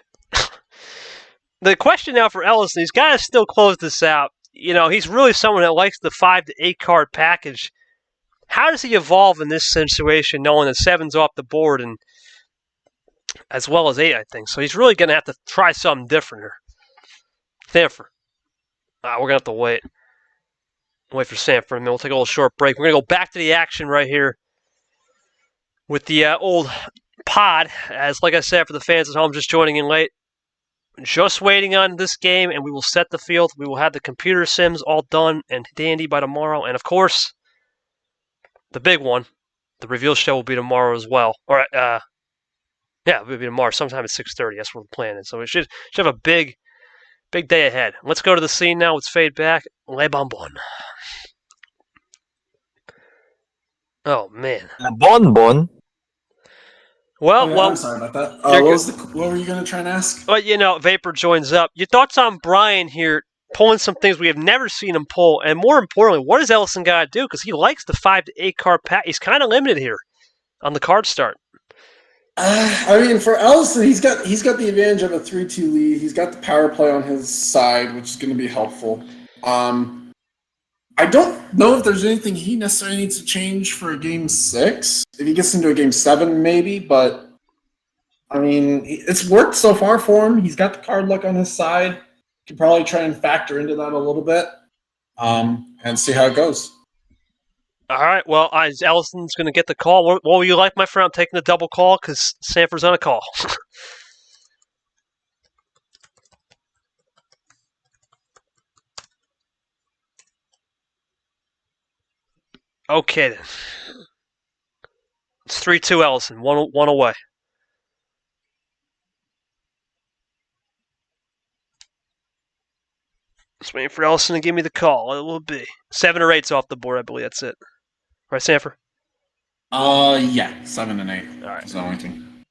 The question now for Ellison, he's got to still close this out. You know, he's really someone that likes the 5 to 8 card package. How does he evolve in this situation, knowing that 7's off the board and as well as 8, I think. So he's really going to have to try something different here. Sanford. We're going to have to wait. Wait for Sanford, and then we'll take a little short break. We're going to go back to the action right here with the old pod. As like I said, for the fans at home just joining in late, just waiting on this game, and we will set the field. We will have the computer sims all done and dandy by tomorrow. And, of course, the big one, the reveal show will be tomorrow as well. All right, yeah, it will be tomorrow, sometime at 6:30. That's what we're planning. So we should have a big day ahead. Let's go to the scene now. Let's fade back. Le Bonbon. Oh, man.
Le Bonbon?
Well,
I'm sorry about that. What were you going to try and ask?
Well, you know, Vapor joins up. Your thoughts on Bryan here, pulling some things we have never seen him pull, and more importantly, what does Ellison got to do? Because he likes the 5 to 8 card pack. He's kind of limited here on the card start.
I mean, for Ellison, he's got the advantage of a 3-2 lead. He's got the power play on his side, which is going to be helpful. I don't know if there's anything he necessarily needs to change for a game 6. If he gets into a game 7, maybe. But I mean, it's worked so far for him. He's got the card luck on his side. Could probably try and factor into that a little bit, and see how it goes.
All right, well, Ellison's going to get the call. What will you like, my friend? I'm taking the double call because Sanford's on a call. Okay, then. It's 3-2 Ellison, one away. Just waiting for Ellison to give me the call. It will be 7 or 8's off the board, I believe that's it. Right, Sanford?
Yeah, 7 and 8.
All right.
That's the only thing.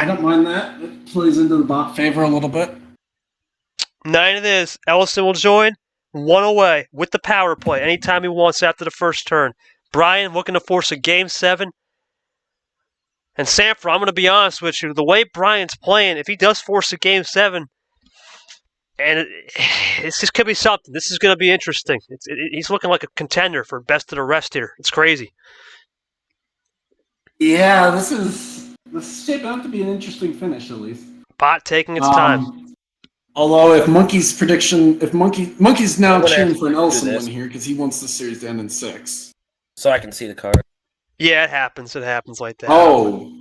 I don't mind that. It plays into the bot favor a little bit.
9 it is. Ellison will join. 1 away with the power play anytime he wants after the first turn. Bryan looking to force a game 7. And Sanford, I'm going to be honest with you. The way Bryan's playing, if he does force a game 7, and this just could be something. This is going to be interesting. He's looking like a contender for best of the rest here. It's crazy.
Yeah, this is shaping out to be an interesting finish, at least.
Bot taking its time.
Although, if Monkey's prediction, Monkey's now
I'm gonna
cheering
have
for an
to do
Ellison
this.
win here because he wants the series to end in 6.
So I can see the card.
Yeah, it happens. It happens like that.
Oh,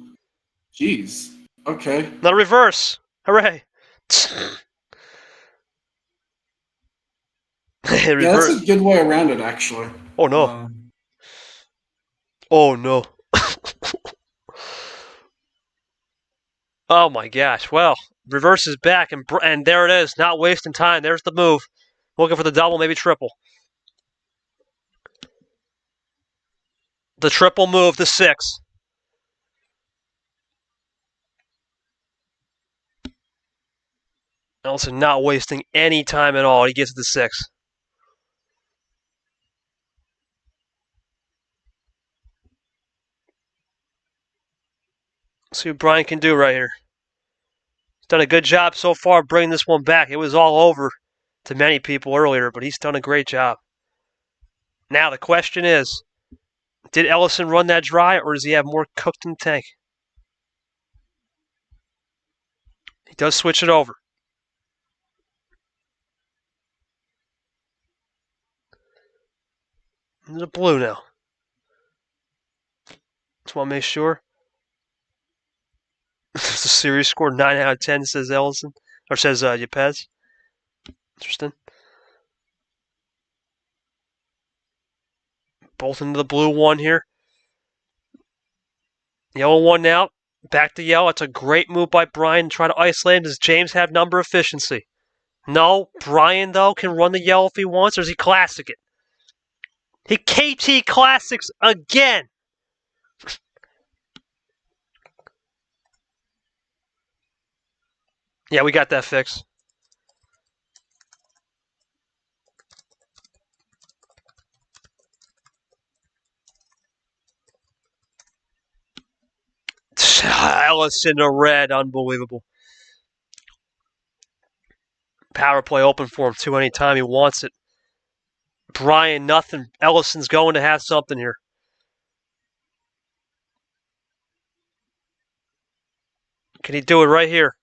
jeez. Okay.
Not a reverse. Hooray.
Yeah, that's a good way around it, actually.
Oh, no. Oh, no. Oh, my gosh. Well, reverse is back, and there it is. Not wasting time. There's the move. Looking for the double, maybe triple. The triple move to 6. Ellison not wasting any time at all. He gets to 6. See what Bryan can do right here. He's done a good job so far bringing this one back. It was all over to many people earlier, but he's done a great job. Now the question is, did Ellison run that dry, or does he have more cooked in the tank? He does switch it over. Into the blue now. Just want to make sure. The series score 9 out of 10, says Ellison. Or says Yepez. Interesting. Both into the blue 1 here. Yellow 1 now. Back to yellow. It's a great move by Bryan to try to isolate him. Does James have number efficiency? No. Bryan, though, can run the yellow if he wants, or does he classic it? He KT classics again. Yeah, we got that fixed. Ellison to red, unbelievable. Power play open for him too anytime he wants it. Bryan, nothing. Ellison's going to have something here. Can he do it right here?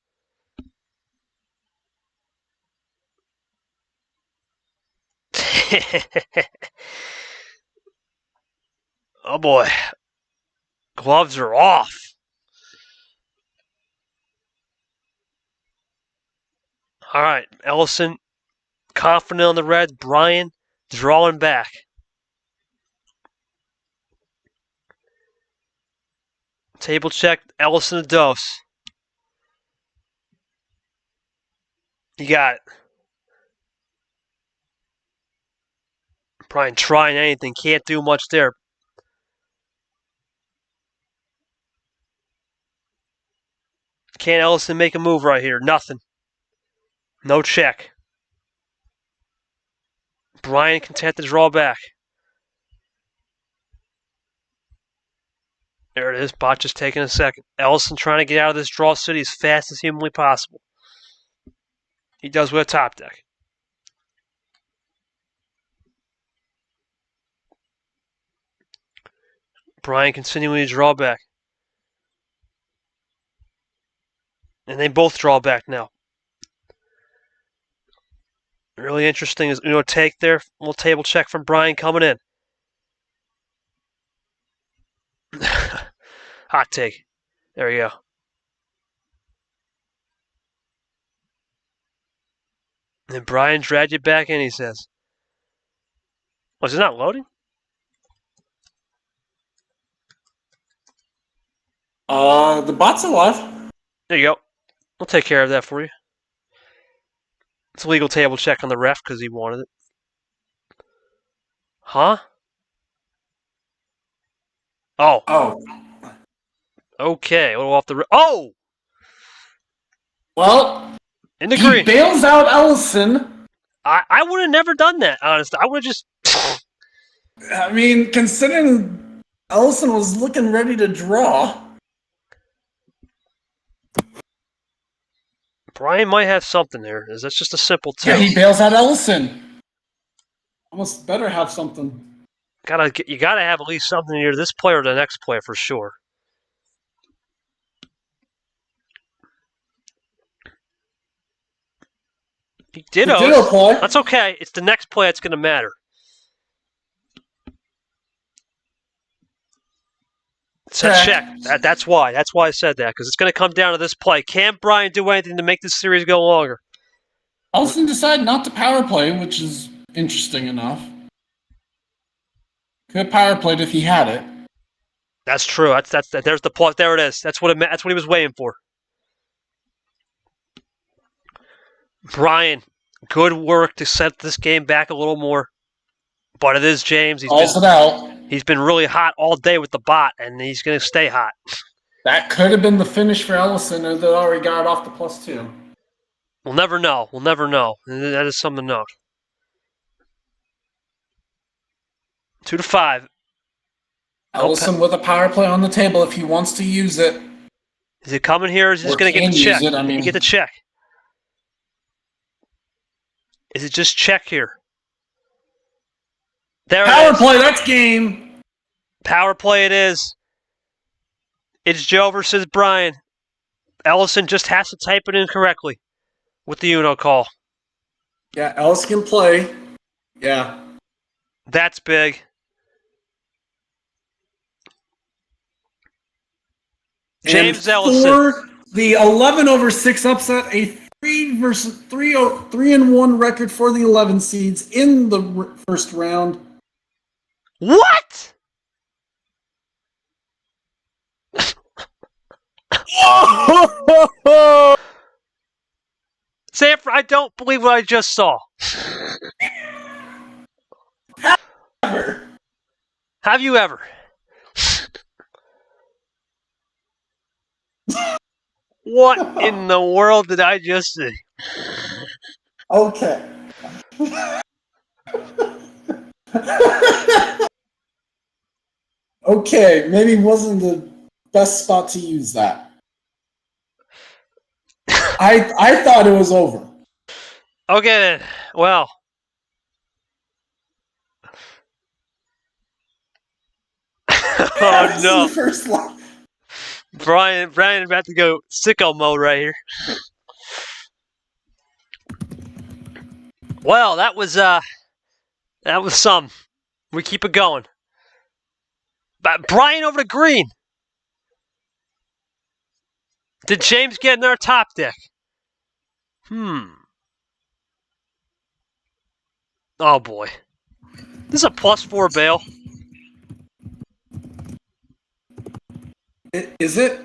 Oh boy. Gloves are off. All right, Ellison confident on the Reds. Bryan drawing back. Table check. Ellison to dose. You got it. Bryan trying anything. Can't do much there. Can Ellison make a move right here? Nothing. No check. Bryan content to draw back. There it is. Bot just taking a second. Ellison trying to get out of this draw city as fast as humanly possible. He does with a top deck. Bryan continuing to draw back. And they both draw back now. Really interesting is take there. Little table check from Bryan coming in. Hot take. There you go. And Bryan dragged you back in, he says. Was it not loading?
The bot's alive.
There you go. We'll take care of that for you. It's a legal table check on the ref because he wanted it. Huh? Oh.
Oh.
Okay. A little off the... Oh!
Well,
In the
he
green.
bails out Ellison.
I would have never done that, honestly. I would have just...
I mean, considering Ellison was looking ready to draw.
Bryan might have something there. That's just a simple two.
Yeah, he bails out Ellison. Almost better have something.
You gotta have at least something here. This player or the next player for sure. He dittos.
Ditto play.
That's okay. It's the next play that's gonna matter. It's a check. That's why. That's why I said that, because it's going to come down to this play. Can Bryan do anything to make this series go longer?
Ellison decided not to power play, which is interesting enough. Could have power played if he had it.
That's true. There's the plot. There it is. That's what it meant. That's what he was waiting for. Bryan, good work to set this game back a little more. But it is James. He's been really hot all day with the bot, and he's going to stay hot.
That could have been the finish for Ellison, or that already got off the +2.
We'll never know. We'll never know. That is something to note. 2-5.
Ellison with a power play on the table if he wants to use it.
Is he coming here, or is he just going to get the check? You get the check. Is it just check here? There
Power play, that's game.
Power play it is. It's Joe versus Bryan. Ellison just has to type it in correctly with the Uno call.
Yeah, Ellison can play. Yeah.
That's big. James Ellison.
For the 11/6 upset, a 3-1 record for the 11 seeds in the first round.
What? Sanford, I don't believe what I just saw. Have you ever? What in the world did I just see?
Okay. Okay, maybe wasn't the best spot to use that. I thought it was over.
Okay then. Well. Oh no.
First line.
Bryan about to go sicko mode right here. Well, that was some. We keep it going. But Bryan over to green. Did James get in our top deck? Oh boy. This is a +4 bail.
Is it?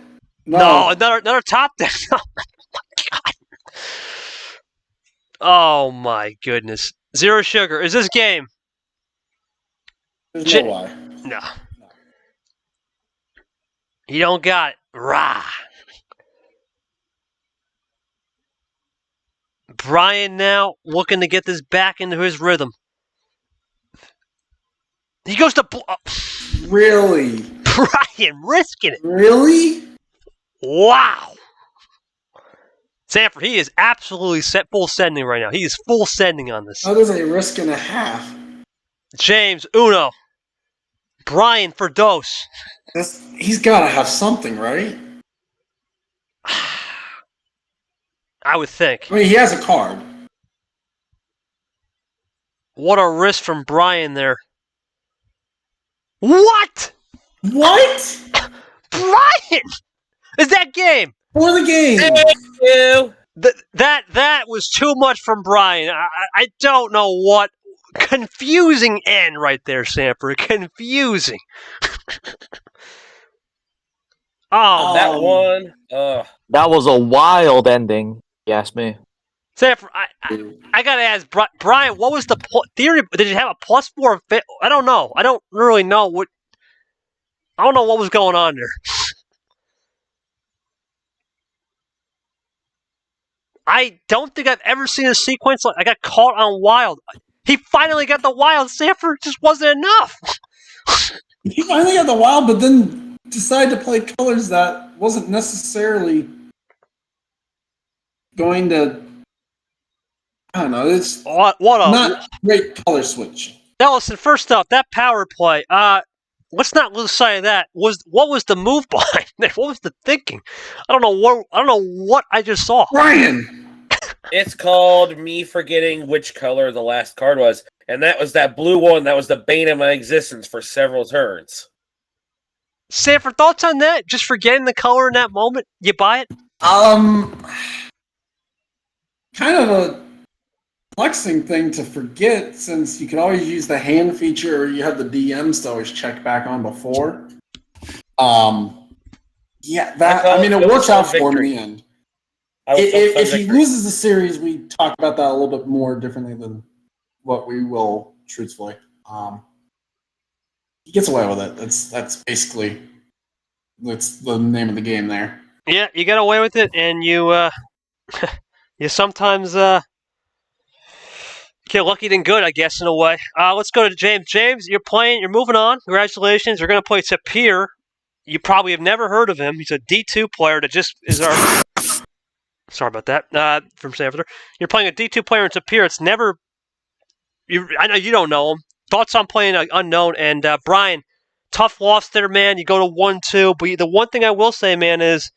No, another top deck. Oh my god. Oh my goodness. Zero sugar. Is this game?
There's no why.
No. You don't got it. Rah. Bryan now looking to get this back into his rhythm. He goes to...
Really?
Bryan risking it.
Really?
Wow. Sanford, he is absolutely full sending right now. He is full sending on this.
That is a risk and a half.
James, Uno. Bryan for dose.
He's got to have something, right?
I would think.
I mean, he has a card.
What a risk from Bryan there. What?
What?
Bryan! Is that game?
For the game.
Thank you.
That was too much from Bryan. I don't know what. Confusing end right there, Sanford. Confusing. Oh,
That one.
That was a wild ending, if you ask me.
Sanford, I gotta ask Bryan, what was the theory? Did you have a +4? I don't know. I don't really know what. I don't know what was going on there. I don't think I've ever seen a sequence like I got caught on wild. He finally got the wild. Sanford just wasn't enough.
He finally got the wild, but then decided to play colors that wasn't necessarily going to. I don't know. It's
What a
not great color switch.
Ellison, first off, that power play. Let's not lose sight of that. What was the move behind that? What was the thinking? I don't know what I just saw.
Bryan!
It's called me forgetting which color the last card was, and that was that blue one that was the bane of my existence for several turns.
Sanford, thoughts on that? Just forgetting the color in that moment? You buy it?
Kind of a flexing thing to forget, since you can always use the hand feature, or you have the DMs to always check back on before. Yeah, that I mean, it works out for him in the end. If he loses the series, we talk about that a little bit more differently than what we will, truthfully. He gets away with it. That's basically the name of the game there.
Yeah, you get away with it, and you you sometimes get lucky than good, I guess, in a way. Let's go to James. James, you're moving on. Congratulations. You're going to play Tapir. You probably have never heard of him. He's a D2 player that just is our... Sorry about that. From Sanford. You're playing a D2 player in Tapir. It's never... I know you don't know him. Thoughts on playing unknown. And Bryan, tough loss there, man. You go to 1-2. But the one thing I will say, man, is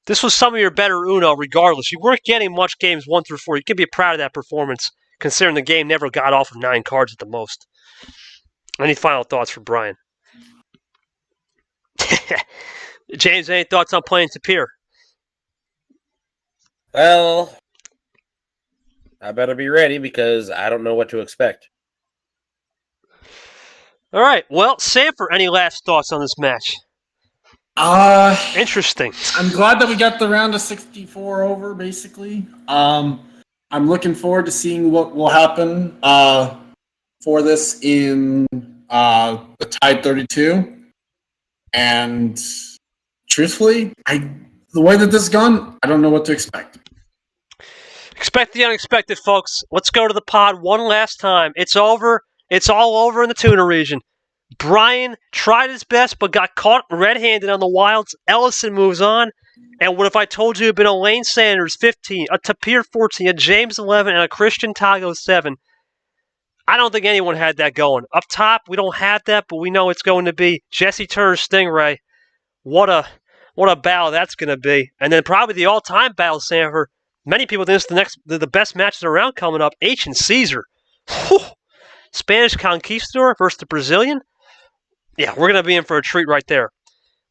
this was some of your better Uno, regardless. You weren't getting much games 1 through 4. You can be proud of that performance, considering the game never got off of 9 cards at the most. Any final thoughts for Bryan? James, any thoughts on playing Tapir?
Well, I better be ready because I don't know what to expect.
All right. Well, Sanford, any last thoughts on this match? Interesting.
I'm glad that we got the round of 64 over, basically. I'm looking forward to seeing what will happen for this in the Tide 32. And truthfully, the way that this has gone, I don't know what to expect.
Expect the unexpected, folks. Let's go to the pod one last time. It's over. It's all over in the Tuna region. Bryan tried his best, but got caught red-handed on the wilds. Ellison moves on. And what if I told you it had been a Lane Sanders 15, a Tapir 14, a James 11, and a Christian Tago 7? I don't think anyone had that going. Up top, we don't have that, but we know it's going to be Jesse Turner Stingray. What a battle that's going to be. And then probably the all-time battle, Sanford. Many people think it's the best match of the round coming up. H and Caesar. Whew. Spanish Conquistador versus the Brazilian. Yeah, we're going to be in for a treat right there.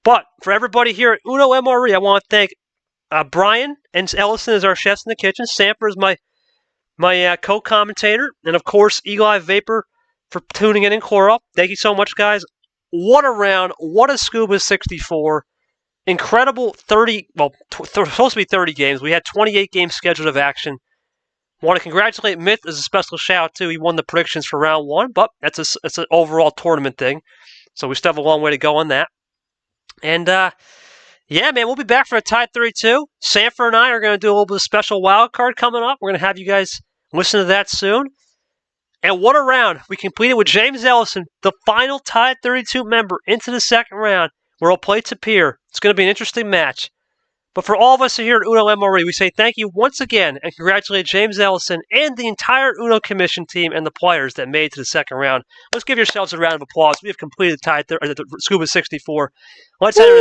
But for everybody here at Uno MRE, I want to thank Bryan and Ellison as our chefs in the kitchen. Sanford is my co-commentator. And, of course, Eli Vapor for tuning in Coral. Thank you so much, guys. What a round. What a SCUBA 64. Incredible 30, supposed to be 30 games. We had 28 games scheduled of action. Want to congratulate Myth as a special shout-out, too. He won the predictions for round 1, but it's an overall tournament thing. So we still have a long way to go on that. And, yeah, man, we'll be back for a Tide 32. Sanford and I are going to do a little bit of special wild card coming up. We're going to have you guys listen to that soon. And what a round. We completed with James Ellison, the final Tide 32 member, into the second round, where he'll play Tapir. It's going to be an interesting match. But for all of us here at Uno MRE, we say thank you once again and congratulate James Ellison and the entire Uno Commission team and the players that made it to the second round. Let's give yourselves a round of applause. We have completed the SCUBA 64. Let's enter